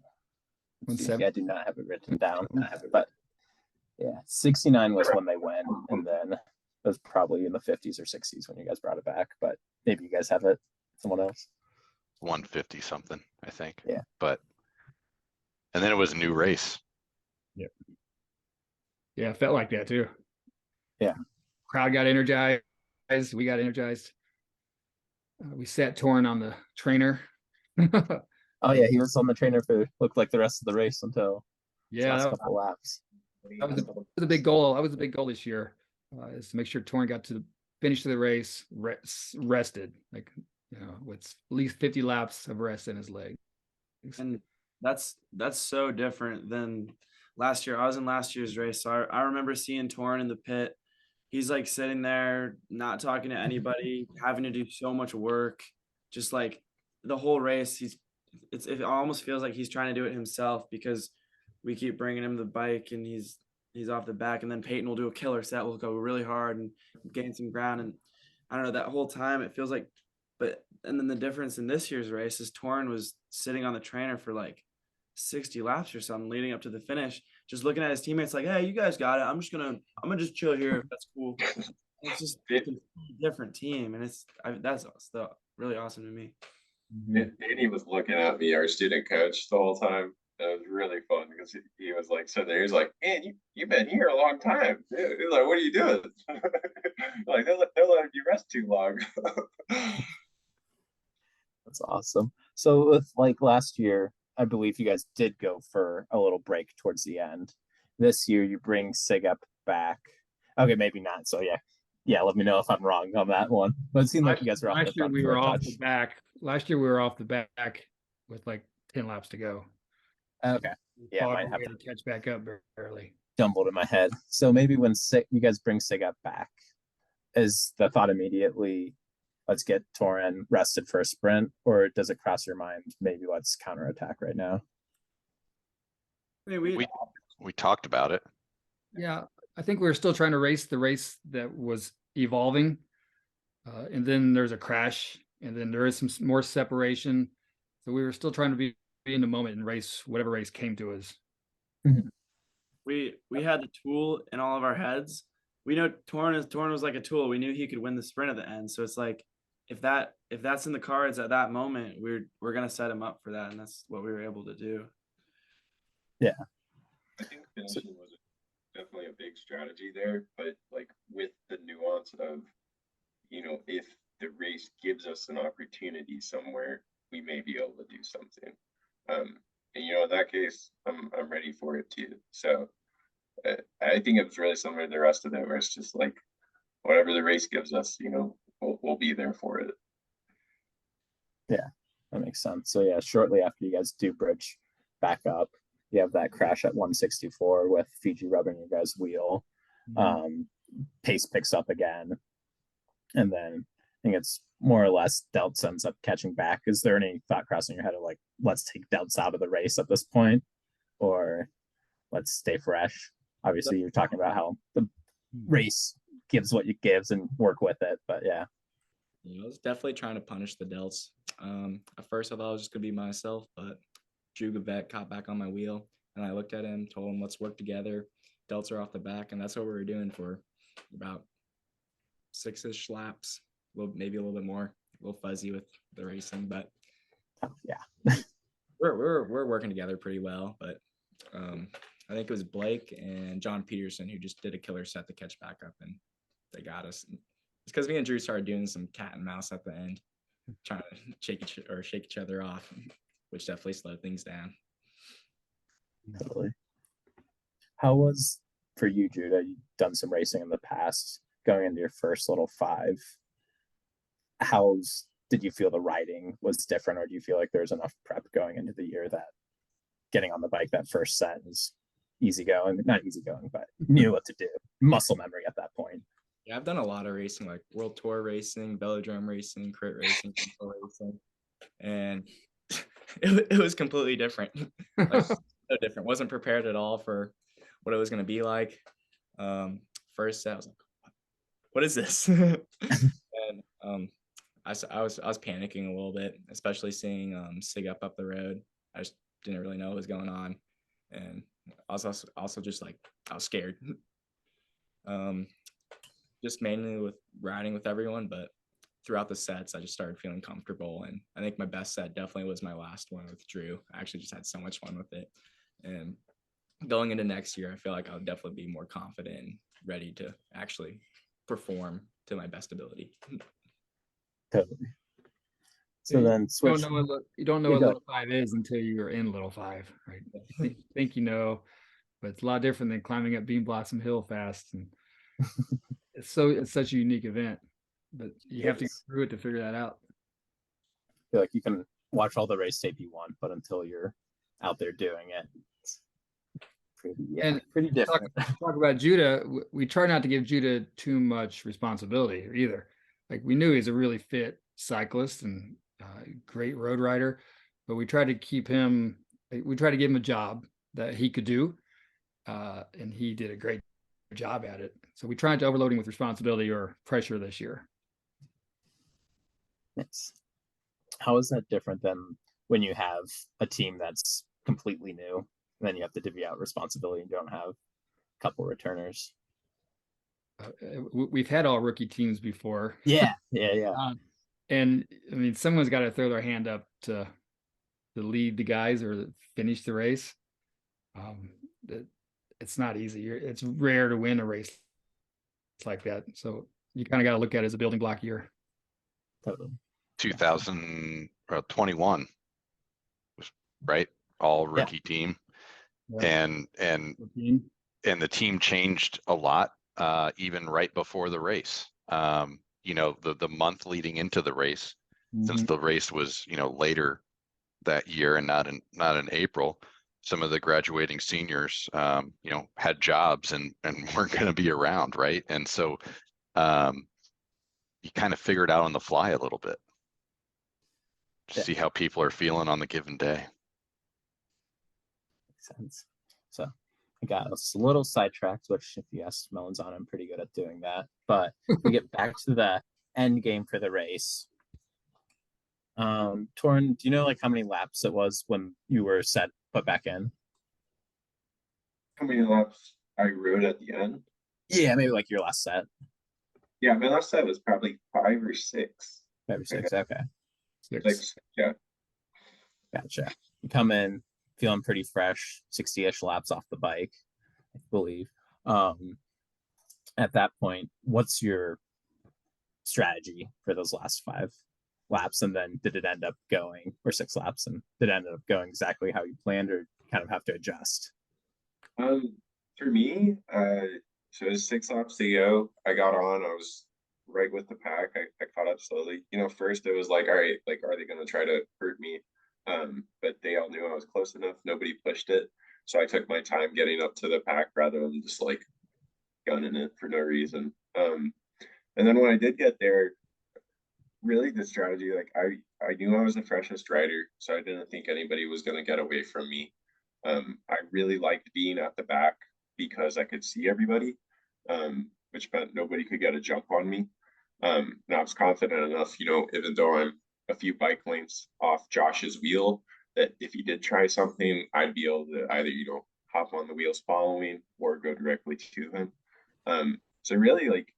170. I do not have it written down, but yeah, 69 was when they went, and then it was probably in the 50s or 60s when you guys brought it back. But maybe you guys have it. Someone else. 150 something, I think. Yeah. And then it was a new race. Yep. Yeah, it felt like that too. Yeah. Crowd got energized. We got energized. We sat Torin on the trainer. Oh yeah, he was on the trainer for looked like the rest of the race until yeah, last couple laps. That was a big goal. That was a big goal this year, is to make sure Torin got to the finish of the race rested, like, with at least 50 laps of rest in his leg. And that's so different than last year. I was in last year's race, so I remember seeing Torin in the pit. He's like sitting there, not talking to anybody, having to do so much work. Just like the whole race, it almost feels like he's trying to do it himself, because we keep bringing him the bike and he's off the back, and then Peyton will do a killer set. We'll go really hard and gain some ground. And I don't know, that whole time it feels like, and then the difference in this year's race is Torin was sitting on the trainer for like 60 laps or something leading up to the finish, just looking at his teammates like, hey, you guys got it. I'm gonna just chill here if that's cool. It's just a different team, and that's still really awesome to me. Danny was looking at me, our student coach, the whole time. It was really fun because he was like sitting there. He's like, "Man, you've been here a long time." He's like, "What are you doing?" Like they're letting you rest too long. That's awesome. So with like last year, I believe you guys did go for a little break towards the end. This year you bring Sig-Up back. Okay, maybe not. So yeah. Let me know if I'm wrong on that one. But it seemed like you guys were off the front for a touch. Last year we were off the back with like 10 laps to go. Okay. Yeah, might have to catch back up barely. Jumbled in my head. So maybe when you guys bring Sig-Up back, is the thought immediately, let's get Torin rested for a sprint, or does it cross your mind, maybe let's counterattack right now? We talked about it. Yeah, I think we were still trying to race the race that was evolving. And then there's a crash, and then there is some more separation. So we were still trying to be in the moment and race whatever race came to us. We had the tool in all of our heads. We know Torin was like a tool. We knew he could win the sprint at the end. So it's like, if that's in the cards at that moment, we're gonna set him up for that, and that's what we were able to do. Yeah, I think finishing was definitely a big strategy there, but like with the nuance of, if the race gives us an opportunity somewhere, we may be able to do something. And in that case, I'm ready for it too. So I think it was really similar to the rest of it, where it's just like whatever the race gives us, we'll be there for it. Yeah, that makes sense. So yeah, shortly after you guys do bridge back up, you have that crash at 164 with Fiji rubbing your guys' wheel. Pace picks up again, and then I think it's more or less Delts ends up catching back. Is there any thought crossing your head of like, let's take Delts out of the race at this point, or let's stay fresh? Obviously, you're talking about how the race gives what it gives and work with it, but yeah. I was definitely trying to punish the Delts. At first, I thought I was just gonna be myself, but Drew Gavette caught back on my wheel, and I looked at him, told him, let's work together. Delts are off the back, and that's what we were doing for about 6-ish laps, maybe a little bit more, a little fuzzy with the racing, but yeah, we're working together pretty well. But I think it was Blake and John Peterson who just did a killer set to catch back up, and they got us. It's because me and Drew started doing some cat and mouse at the end, trying to shake each other off, which definitely slowed things down. Totally. How was for you, Judah? You've done some racing in the past, going into your first little 5. Did you feel the riding was different, or do you feel like there's enough prep going into the year that getting on the bike that first set is easygoing? Not easygoing, but you knew what to do. Muscle memory at that point. Yeah, I've done a lot of racing, like World Tour racing, velodrome racing, crit racing, control racing, and it was completely different. Like, so different. Wasn't prepared at all for what it was going to be like. First set, I was like, "What is this?" And I was panicking a little bit, especially seeing Sig up the road. I just didn't really know what was going on, and I was also just like, I was scared. Just mainly with riding with everyone, but throughout the sets, I just started feeling comfortable. And I think my best set definitely was my last one with Drew. I actually just had so much fun with it. And going into next year, I feel like I'll definitely be more confident and ready to actually perform to my best ability. Totally. So then switch. You don't know what little 5 is until you're in little 5, right? You think you know, but it's a lot different than climbing up Bean Blossom Hill fast. And it's such a unique event, but you have to go through it to figure that out. I feel like you can watch all the race tape you want, but until you're out there doing it, it's pretty different. Talk about Judah. We try not to give Judah too much responsibility either. Like, we knew he's a really fit cyclist and great road rider, but we try to give him a job that he could do, and he did a great job at it. So we tried to overload him with responsibility or pressure this year. Nice. How is that different than when you have a team that's completely new, and then you have to divvy out responsibility and you don't have a couple returners? We've had all rookie teams before. Yeah. And I mean, someone's got to throw their hand up to lead the guys or finish the race. It's not easy. It's rare to win a race like that. So you kind of got to look at it as a building block year. Totally. 2021 was right, all rookie team, and the team changed a lot, even right before the race. The month leading into the race, since the race was later that year and not in April. Some of the graduating seniors, had jobs and weren't going to be around, right? And so you kind of figure it out on the fly a little bit. See how people are feeling on the given day. Makes sense. So I got us a little sidetracked, which if you ask Melons on, I'm pretty good at doing that. But we get back to the end game for the race. Torin, do you know like how many laps it was when you were put back in? How many laps I rode at the end? Yeah, maybe like your last set. Yeah, my last set was probably 5 or 6. 5 or 6, okay. 6, yeah. Gotcha. You come in feeling pretty fresh, 60-ish laps off the bike, I believe. At that point, what's your strategy for those last 5 laps? And then did it end up going, or 6 laps, and did it end up going exactly how you planned, or kind of have to adjust? For me, so it was 6 laps to go. I got on, I was right with the pack. I caught up slowly. First it was like, all right, like, are they going to try to hurt me? But they all knew I was close enough. Nobody pushed it. So I took my time getting up to the pack rather than just like gunning it for no reason. And then when I did get there, really the strategy, like I knew I was the freshest rider, so I didn't think anybody was going to get away from me. I really liked being at the back because I could see everybody, which meant nobody could get a jump on me. And I was confident enough, even though I'm a few bike lengths off Josh's wheel, that if he did try something, I'd be able to either, hop on the wheels following or go directly to him. So really, like,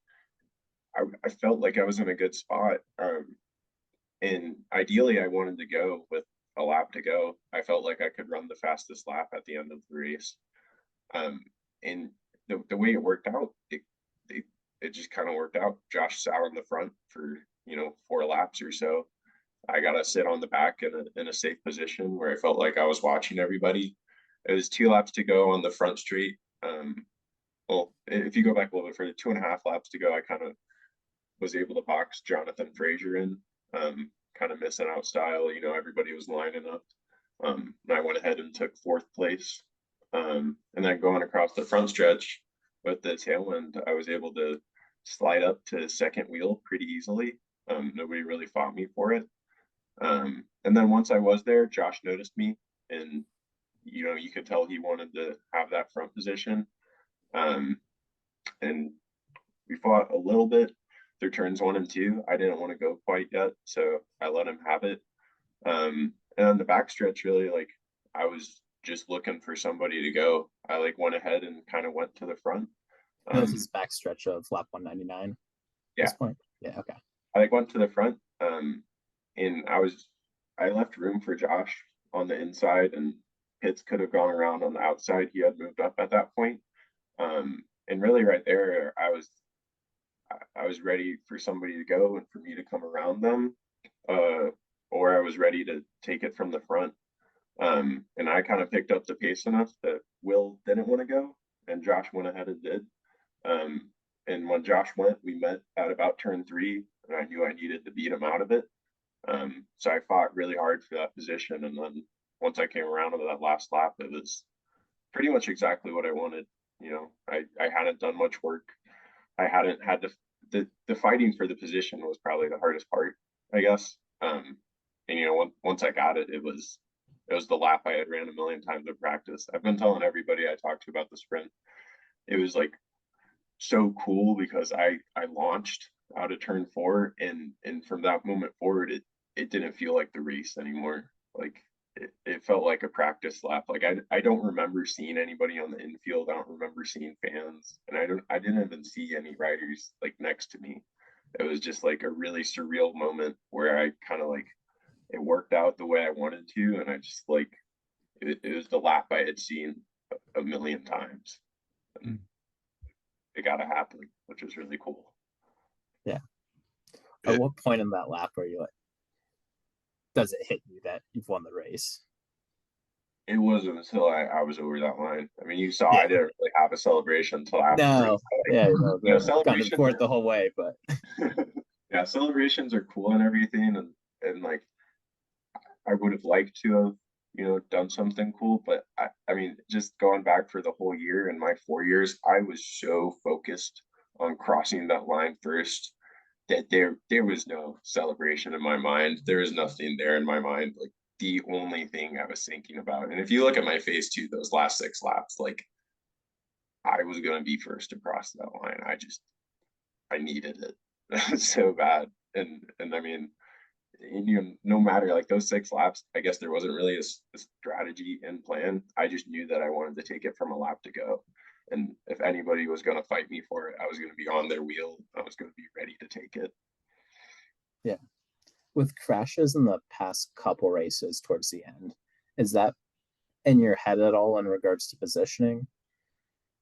I felt like I was in a good spot. And ideally, I wanted to go with a lap to go. I felt like I could run the fastest lap at the end of the race. And the way it worked out, it just kind of worked out. Josh sat on the front for, 4 laps or so. I got to sit on the back in a safe position where I felt like I was watching everybody. It was 2 laps to go on the front straight. Well, if you go back a little bit further, 2.5 laps to go, I kind of was able to box Jonathan Frazier in, kind of missing out style. Everybody was lining up. And I went ahead and took 4th place. And then going across the front stretch with the tailwind, I was able to slide up to 2nd wheel pretty easily. Nobody really fought me for it. And then once I was there, Josh noticed me, and you could tell he wanted to have that front position. And we fought a little bit through turns 1 and 2. I didn't want to go quite yet, so I let him have it. And on the backstretch, really, like, I was just looking for somebody to go. I went ahead and kind of went to the front. This is backstretch of lap 199. Yeah. This point. Yeah. Okay. I went to the front, and I left room for Josh on the inside, and Pitts could have gone around on the outside. He had moved up at that point. And really right there, I was ready for somebody to go and for me to come around them, or I was ready to take it from the front. And I kind of picked up the pace enough that Will didn't want to go, and Josh went ahead and did. And when Josh went, we met at about turn 3, and I knew I needed to beat him out of it. So I fought really hard for that position. And then once I came around to that last lap, it was pretty much exactly what I wanted. I hadn't done much work. I hadn't had the fighting for the position was probably the hardest part, I guess. And once I got it, it was the lap I had ran a million times in practice. I've been telling everybody I talked to about the sprint. It was so cool because I launched out of turn 4, and from that moment forward, it didn't feel like the race anymore. It felt like a practice lap. I don't remember seeing anybody on the infield. I don't remember seeing fans, and I didn't even see any riders next to me. It was just a really surreal moment where I kind of it worked out the way I wanted to, and I just it was the lap I had seen a million times. And it got to happen, which was really cool. Yeah. At what point in that lap are you does it hit you that you've won the race? It wasn't until I was over that line. I mean, you saw I didn't really have a celebration until after. No, celebrations for it the whole way, but yeah, celebrations are cool and everything, and I would have liked to have done something cool, but I mean, just going back for the whole year and my 4 years, I was so focused on crossing that line first that there was no celebration in my mind. There was nothing there in my mind. The only thing I was thinking about, and if you look at my face too, those last 6 laps, I was going to be first to cross that line. I needed it so bad. And I mean, no matter those 6 laps, I guess there wasn't really a strategy and plan. I just knew that I wanted to take it from a lap to go. And if anybody was going to fight me for it, I was going to be on their wheel. I was going to be ready to take it. Yeah. With crashes in the past couple races towards the end, is that in your head at all in regards to positioning?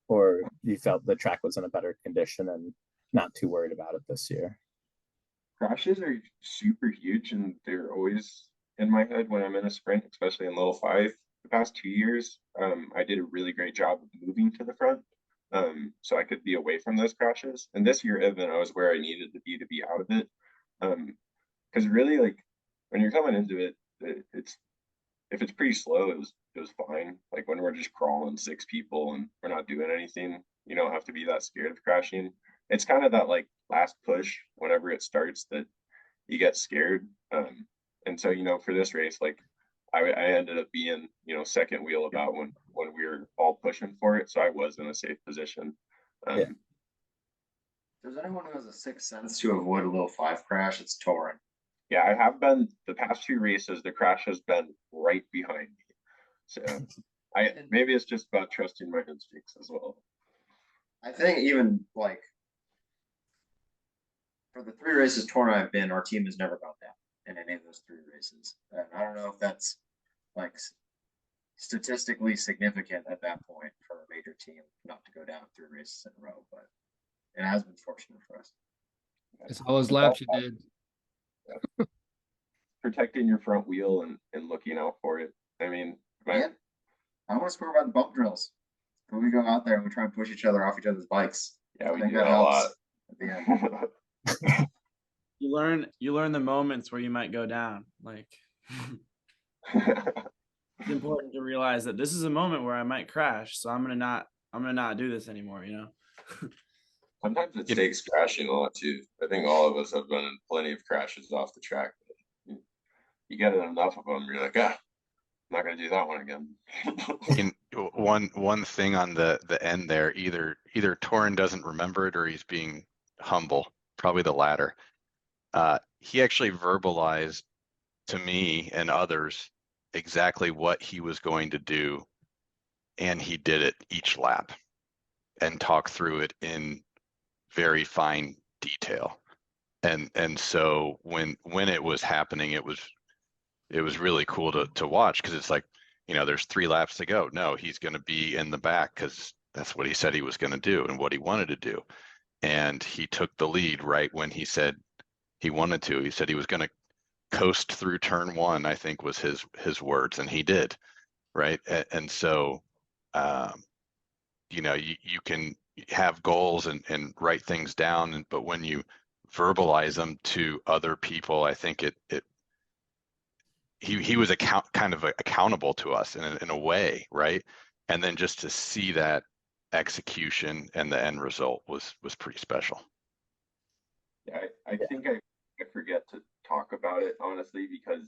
Or you felt the track was in a better condition and not too worried about it this year? Crashes are super huge, and they're always in my head when I'm in a sprint, especially in Little 5. The past 2 years, I did a really great job of moving to the front, so I could be away from those crashes. And this year, even I was where I needed to be out of it. Because really, when you're coming into it, if it's pretty slow, it was fine. When we're just crawling 6 people and we're not doing anything, you don't have to be that scared of crashing. It's kind of that last push whenever it starts that you get scared. And so for this race, I ended up being 2nd wheel about when we were all pushing for it, so I was in a safe position. There's anyone who has a 6th sense to avoid a Little 5 crash, it's Torin. Yeah, I have been the past 2 races. The crash has been right behind me, so maybe it's just about trusting my instincts as well. I think even for the 3 races Torin and I have been, our team has never gone down in any of those 3 races. And I don't know if that's statistically significant at that point for a major team not to go down 3 races in a row, but it has been fortunate for us. It's all those laps you did. Protecting your front wheel and looking out for it. I mean, Yeah. I want to score by the bump drills. When we go out there and we try and push each other off each other's bikes. yeah, we I think do that that a lot. helps at the end. You learn the moments where you might go down. Like it's important to realize that this is a moment where I might crash, so I'm gonna not do this anymore, you know. Sometimes it takes crashing a lot too. I think all of us have been in plenty of crashes off the track. You get enough of them, you're like, I'm not gonna do that one again. One thing on the end there, either Torin doesn't remember it or he's being humble, probably the latter. He actually verbalized to me and others exactly what he was going to do, and he did it each lap and talked through it in very fine detail. And so when it was happening, it was really cool to watch, because it's like, there's 3 laps to go. No, he's going to be in the back because that's what he said he was going to do and what he wanted to do. And he took the lead right when he said he wanted to. He said he was going to coast through turn 1, I think was his words, and he did, right? And so, you can have goals and write things down, but when you verbalize them to other people, I think he was kind of accountable to us in a way, right? And then just to see that execution and the end result was pretty special. Yeah, I think I forget to talk about it honestly, because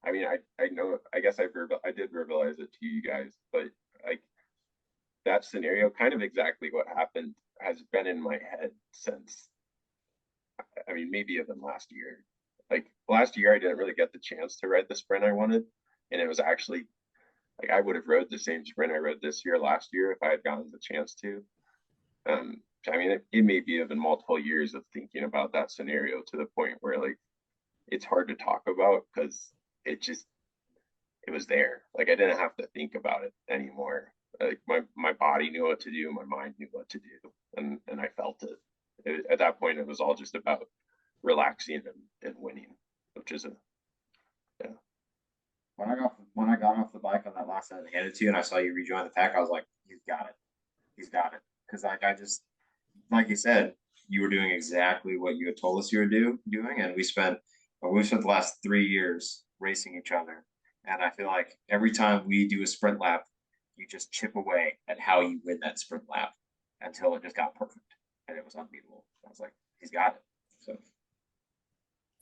I mean I know, I guess I did verbalize it to you guys, but like that scenario, kind of exactly what happened, has been in my head since, I mean, maybe even last year. Like last year, I didn't really get the chance to ride the sprint I wanted, and it was actually like I would have rode the same sprint I rode this year last year if I had gotten the chance to. I mean, it may be even multiple years of thinking about that scenario to the point where like it's hard to talk about because it was there. Like I didn't have to think about it anymore. Like my body knew what to do, my mind knew what to do, and I felt it. At that point, it was all just about relaxing and winning, which is yeah. When I got off the bike on that last set and handed to you, and I saw you rejoin the pack, I was like, he's got it. Because like I just, like you said, you were doing exactly what you had told us you were doing, and we spent the last 3 years racing each other, and I feel like every time we do a sprint lap, you just chip away at how you win that sprint lap until it just got perfect, and it was unbeatable. I was like, he's got it. So.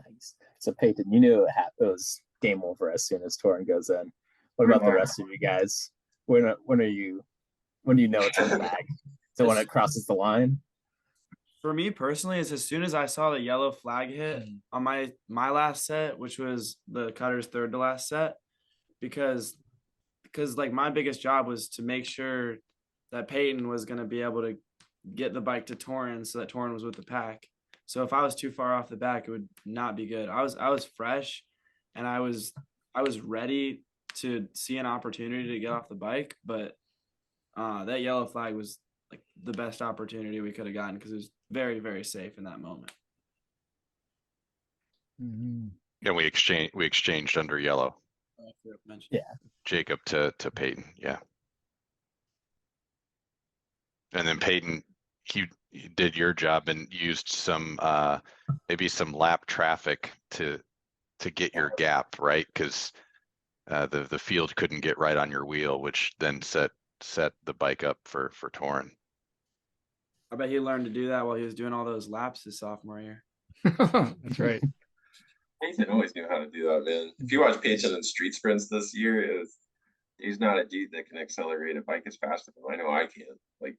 Nice. So Peyton, you knew it was game over as soon as Torin goes in. What about the rest of you guys? When do you know it's a flag? So when it crosses the line? For me personally, it's as soon as I saw the yellow flag hit on my last set, which was the Cutter's third to last set, because like my biggest job was to make sure that Peyton was going to be able to get the bike to Torin so that Torin was with the pack. So if I was too far off the back, it would not be good. I was fresh, and I was ready to see an opportunity to get off the bike, but that yellow flag was like the best opportunity we could have gotten because it was very, very safe in that moment. And we exchanged under yellow. Yeah. Jacob to Peyton, yeah. And then Peyton, he did your job and used some maybe some lap traffic to get your gap, right? Because the field couldn't get right on your wheel, which then set the bike up for Torin. I bet he learned to do that while he was doing all those laps his sophomore year. That's right. Peyton always knew how to do that, man. If you watch Peyton in street sprints this year, he's not a dude that can accelerate a bike as fast as him. I know I can. Like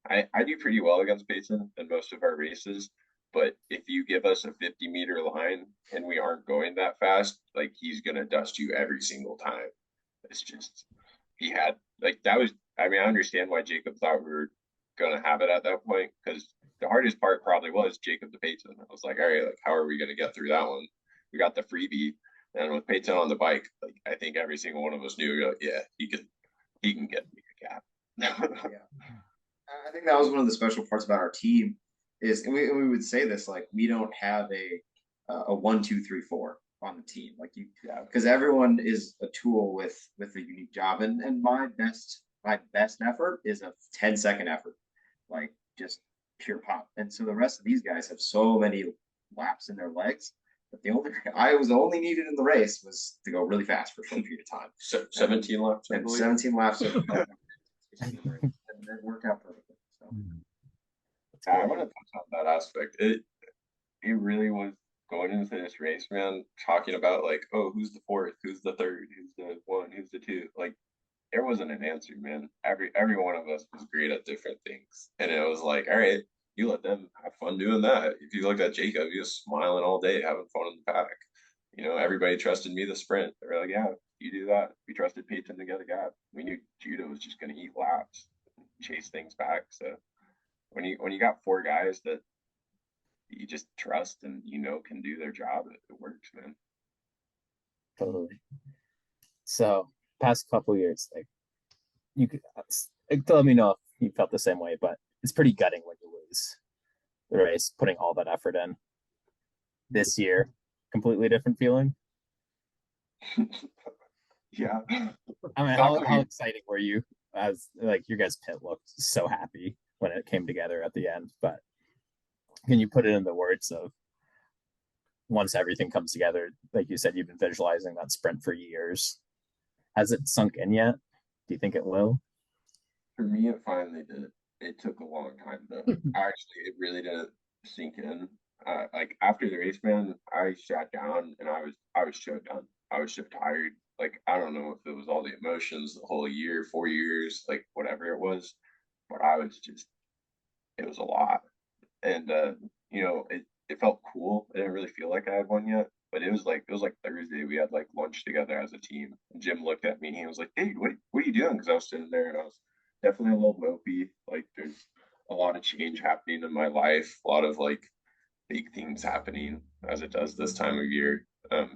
I do pretty well against Peyton in most of our races, but if you give us a 50-meter line and we aren't going that fast, like he's gonna dust you every single time. It's just I understand why Jacob thought we were gonna have it at that point, because the hardest part probably was Jacob to Peyton. I was like, all right, like how are we gonna get through that one? We got the freebie, and with Peyton on the bike, like I think every single one of us knew, like, yeah, he can get me a gap. Yeah. I think that was one of the special parts about our team is, and we would say this, like, we don't have a 1, 2, 3, 4 on the team, like you, because everyone is a tool with a unique job, and my best effort is a 10-second effort, like just pure pop. And so the rest of these guys have so many laps in their legs that I was only needed in the race was to go really fast for a short period of time. So 17 laps. And 17 laps and it worked out perfectly. So I want to touch on that aspect. It really was going into this race, man, talking about like, oh, who's the fourth, who's the third, who's the one, who's the two. Like, there wasn't an answer, man. Every one of us was great at different things, and it was like, all right, you let them have fun doing that. If you looked at Jacob, he was smiling all day, having fun in the paddock. You know, everybody trusted me the sprint. They were like, yeah, you do that. We trusted Peyton to get a gap. We knew Judah was just going to eat laps, chase things back. So when you got four guys that you just trust and you know can do their job, it works, man. Totally. So past couple years, like, you could let me know if you felt the same way, but it's pretty gutting when you lose the race, putting all that effort in. This year, completely different feeling. Yeah. I mean, how exciting were you? As like, your guys' pit looked so happy when it came together at the end, but can you put it in the words of, once everything comes together, like you said, you've been visualizing that sprint for years. Has it sunk in yet? Do you think it will? For me, it finally did. It took a long time though. Actually, it really didn't sink in. Like after the race, man, I sat down and I was so done. I was so tired. Like, I don't know if it was all the emotions, the whole year, 4 years, like whatever it was, but it was a lot. And you know, it felt cool. I didn't really feel like I had one yet, but it was like Thursday. We had like lunch together as a team. And Jim looked at me and he was like, "Hey, what are you doing?" Because I was sitting there and I was definitely a little mopey. Like, there's a lot of change happening in my life, a lot of like big things happening as it does this time of year. And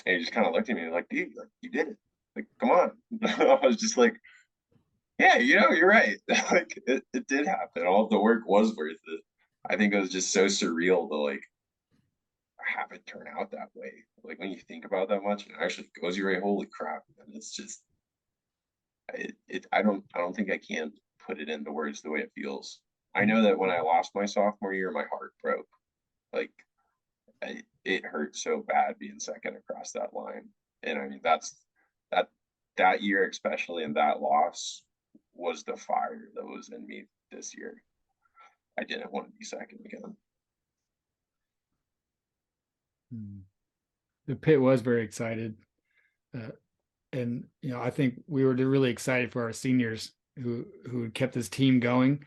he just kind of looked at me and like, "Dude, like, you did it. Like, come on." I was just like, "Yeah, you know, you're right." Like, it did happen. All of the work was worth it. I think it was just so surreal to like have it turn out that way. Like, when you think about that much, and it actually goes your way. Holy crap! And it's just, I don't think I can put it into words the way it feels. I know that when I lost my sophomore year, my heart broke. Like, it hurt so bad being second across that line. And I mean, that year, especially, and that loss was the fire that was in me this year. I didn't want to be second again. The pit was very excited. And, you know, I think we were really excited for our seniors who kept this team going.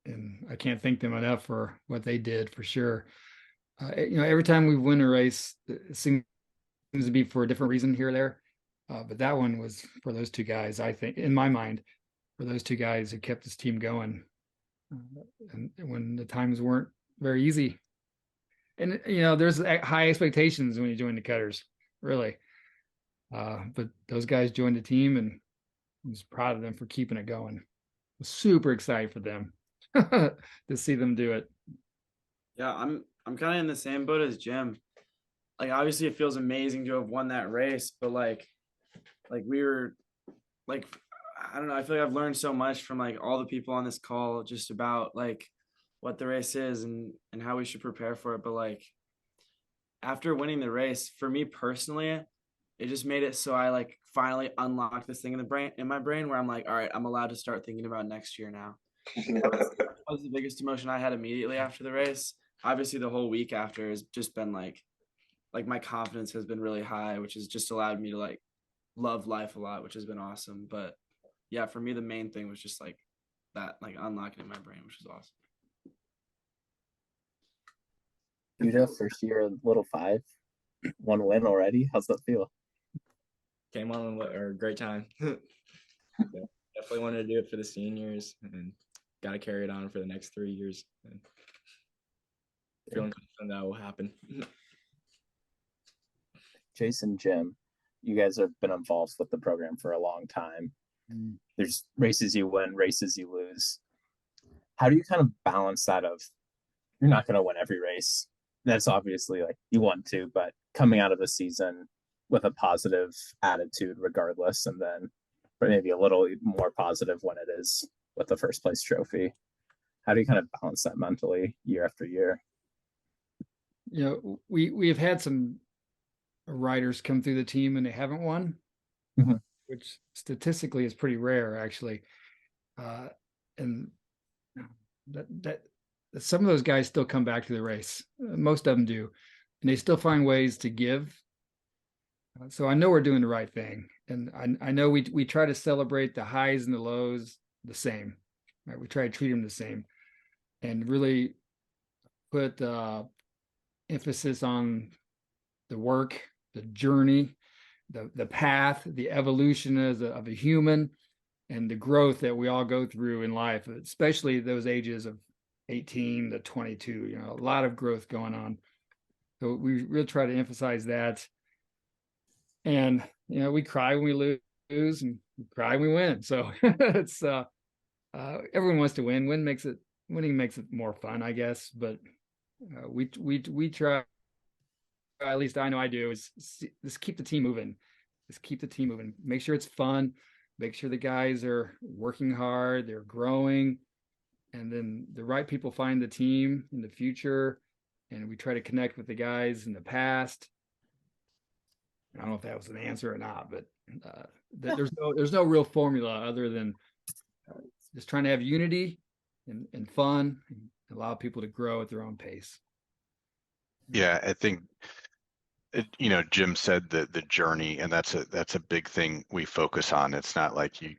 And I can't thank them enough for what they did, for sure. You know, every time we win a race, it seems to be for a different reason here or there. But that one was for those two guys, I think, in my mind, for those two guys who kept this team going. And when the times weren't very easy. And, you know, there's high expectations when you join the Cutters, really. But those guys joined the team, and I was proud of them for keeping it going. I was super excited for them to see them do it. Yeah, I'm kind of in the same boat as Jim. Like, obviously it feels amazing to have won that race, but like we were like, I don't know, I feel like I've learned so much from like all the people on this call just about like what the race is and how we should prepare for it. But like, after winning the race, for me personally, it just made it so I like finally unlocked this thing in my brain where I'm like, all right, I'm allowed to start thinking about next year now. That was the biggest emotion I had immediately after the race. Obviously the whole week after has just been like my confidence has been really high, which has just allowed me to like love life a lot, which has been awesome. But yeah, for me, the main thing was just like that, like unlocking in my brain, which was awesome. Judah, first year in Little 5, 1 win already. How's that feel? Came on a great time. Definitely wanted to do it for the seniors and got to carry it on for the next 3 years. And feeling confident that will happen. Jason, Jim, you guys have been involved with the program for a long time. There's races you win, races you lose. how do you kind of balance that of you're not going to win every race? That's obviously like you want to, but coming out of the season with a positive attitude regardless, and then maybe a little more positive when it is with the first place trophy. How do you kind of balance that mentally year after year? You know, we have had some riders come through the team and they haven't won, which statistically is pretty rare, actually. And that some of those guys still come back to the race. Most of them do, and they still find ways to give. So I know we're doing the right thing, and I know we try to celebrate the highs and the lows the same. Right? We try to treat them the same, and really put emphasis on the work, the journey, the path, the evolution of a human, and the growth that we all go through in life, especially those ages of 18 to 22. You know, a lot of growth going on. So we really try to emphasize that. And you know, we cry when we lose, and we cry when we win. So it's everyone wants to win. Winning makes it more fun, I guess. But we try. At least I know I do. Is just keep the team moving. Just keep the team moving. Make sure it's fun. Make sure the guys are working hard. They're growing, and then the right people find the team in the future. And we try to connect with the guys in the past. I don't know if that was an answer or not, but there's no real formula other than just trying to have unity and fun, and allow people to grow at their own pace. Yeah, I think you know, Jim said the journey, and that's a big thing we focus on. It's not like you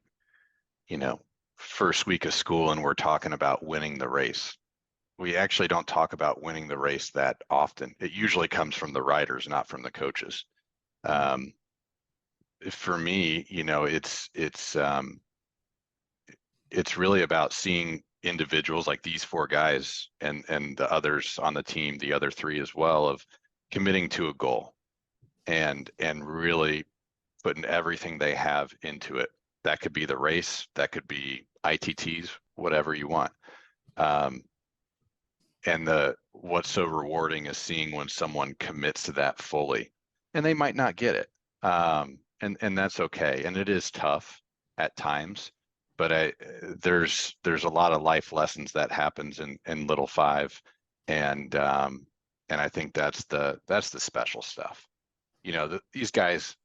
know, first week of school and we're talking about winning the race. We actually don't talk about winning the race that often. It usually comes from the riders, not from the coaches. For me, you know, it's really about seeing individuals like these four guys and the others on the team, the other three as well, of committing to a goal and really putting everything they have into it. That could be the race, that could be ITTs, whatever you want. And what's so rewarding is seeing when someone commits to that fully, and they might not get it. And that's okay. And it is tough at times, but there's a lot of life lessons that happens in Little Five. And I think that's the special stuff. You know, these guys,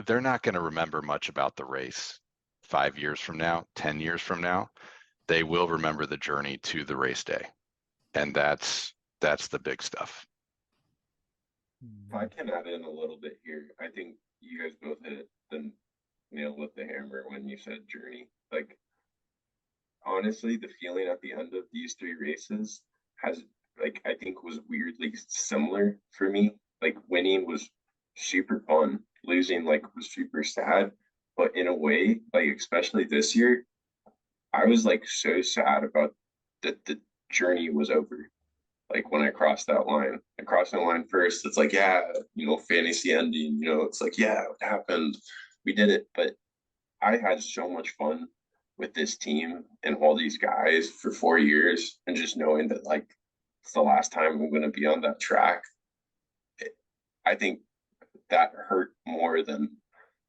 they're not going to remember much about the race 5 years from now, 10 years from now. They will remember the journey to the race day. And that's the big stuff. If I can add in a little bit here, I think you guys both hit the nail with the hammer when you said journey. Like, honestly, the feeling at the end of these three races has, like, I think was weirdly similar for me. Like, winning was super fun, losing like was super sad, but in a way, like especially this year, I was like so sad about that the journey was over. Like when I crossed that line, I crossed that line first. It's like, yeah, you know, fantasy ending, you know, it's like, yeah, it happened. We did it. But I had so much fun with this team and all these guys for 4 years. And just knowing that, like, it's the last time I'm going to be on that track. I think that hurt more than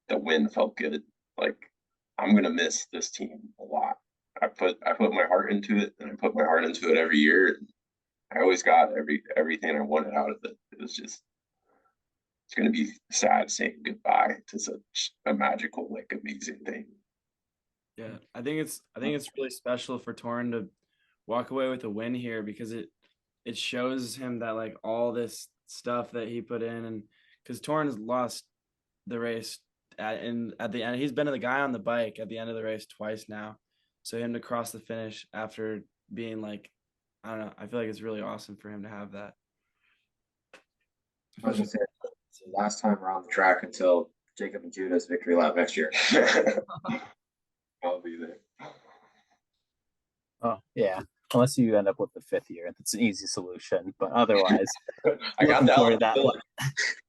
the win felt good. Like, I'm going to miss this team a lot. I put my heart into it, and I put my heart into it every year. I always got everything I wanted out of it. It was just, it's going to be sad saying goodbye to such a magical, like, amazing thing. Yeah, I think it's really special for Torin to walk away with a win here, because it shows him that, like, all this stuff that he put in, and because Torin has lost the race at the end. He's been the guy on the bike at the end of the race twice now. So him to cross the finish after being like, I don't know, I feel like it's really awesome for him to have that. I was gonna say, it's the last time we're on the track until Jacob and Judah's victory lap next year. I'll be there. Oh yeah, unless you end up with the 5th year, that's an easy solution. But otherwise, I got that.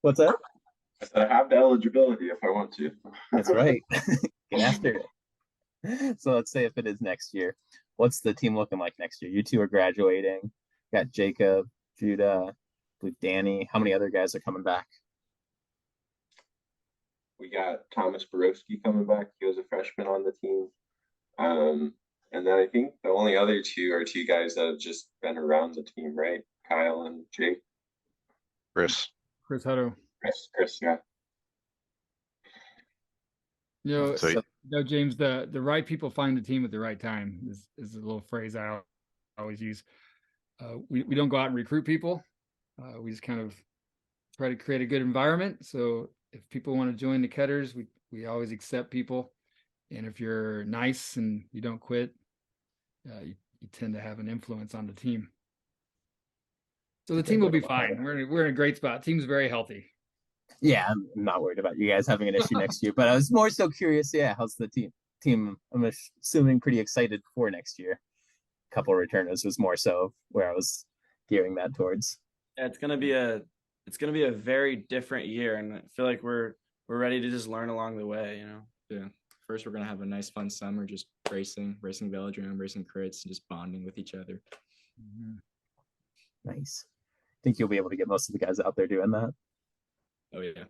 What's that? I said I have the eligibility if I want to. That's right. Get after it. So let's say if it is next year, what's the team looking like next year? You two are graduating. You got Jacob, Judah, I believe Danny. How many other guys are coming back? We got Thomas Borowski coming back. He was a freshman on the team. And then I think the only other two are two guys that have just been around the team, right? Kyle and Jake. Chris. Chris Hutto. Chris, yeah. James, the right people find the team at the right time is a little phrase I always use. We don't go out and recruit people. We just kind of try to create a good environment. So if people want to join the Cutters, we always accept people. And if you're nice and you don't quit, you tend to have an influence on the team. So the team will be fine. We're in a great spot. Team's very healthy. Yeah, I'm not worried about you guys having an issue next year, but I was more so curious. Yeah, how's the team? I'm assuming pretty excited for next year. A couple of returners was more so where I was gearing that towards. Yeah, it's gonna be a very different year, and I feel like we're ready to just learn along the way. Yeah. First, we're gonna have a nice, fun summer, just racing velodrome, racing crits, and just bonding with each other. Mm-hmm. Nice. Think you'll be able to get most of the guys out there doing that? Oh yeah.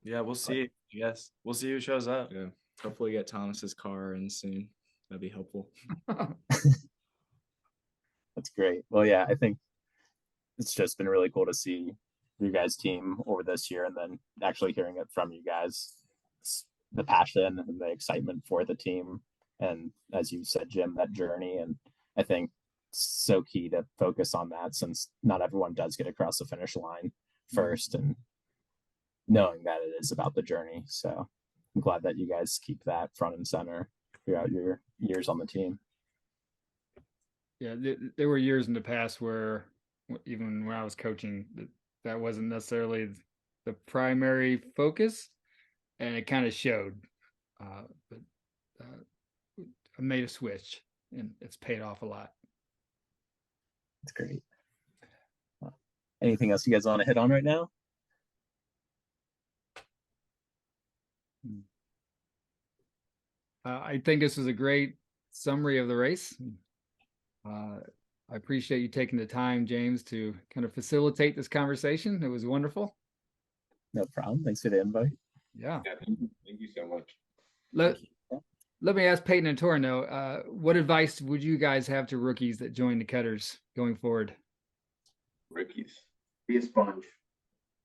Yeah, we'll see. Yes, we'll see who shows up. Yeah. Hopefully, get Thomas's car in soon. That'd be helpful. That's great. Well, yeah, I think it's just been really cool to see your guys' team over this year, and then actually hearing it from you guys, the passion and the excitement for the team, and as you said, Jim, that journey. And I think it's so key to focus on that, since not everyone does get across the finish line first, and knowing that it is about the journey. So I'm glad that you guys keep that front and center throughout your years on the team. Yeah, there were years in the past where, even when I was coaching, that wasn't necessarily the primary focus, and it kind of showed. But I made a switch, and it's paid off a lot. That's great. Anything else you guys want to hit on right now? I think this was a great summary of the race. I appreciate you taking the time, James, to kind of facilitate this conversation. It was wonderful. No problem. Thanks for the invite. Yeah. Thank you so much. Let me ask Peyton and Torin, though, what advice would you guys have to rookies that join the Cutters going forward? Rookies. Be a sponge.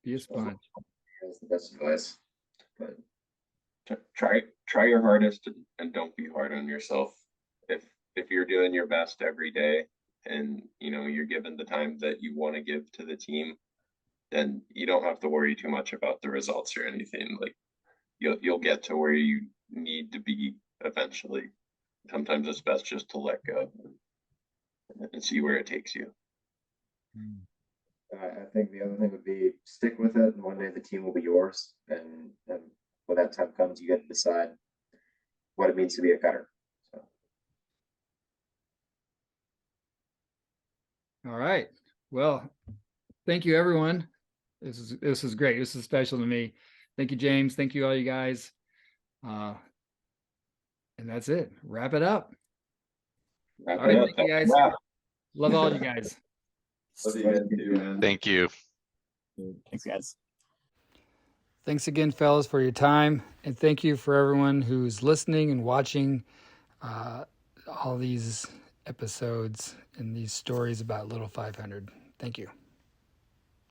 Be a sponge. That's the best advice. But try your hardest and don't be hard on yourself. If you're doing your best every day, and you're given the time that you want to give to the team, then you don't have to worry too much about the results or anything. Like you'll get to where you need to be eventually. Sometimes it's best just to let go and see where it takes you. I think the other thing would be stick with it, and one day the team will be yours. And when that time comes, you get to decide what it means to be a Cutter. So. All right. Well, thank you, everyone. This is great. This is special to me. Thank you, James. Thank you, all you guys. And that's it. Wrap it up. All right, thank you, guys. Love all you guys. Love you guys too, man. Thank you. Thanks, guys. Thanks again, fellas, for your time. And thank you for everyone who's listening and watching all these episodes and these stories about Little 500. Thank you.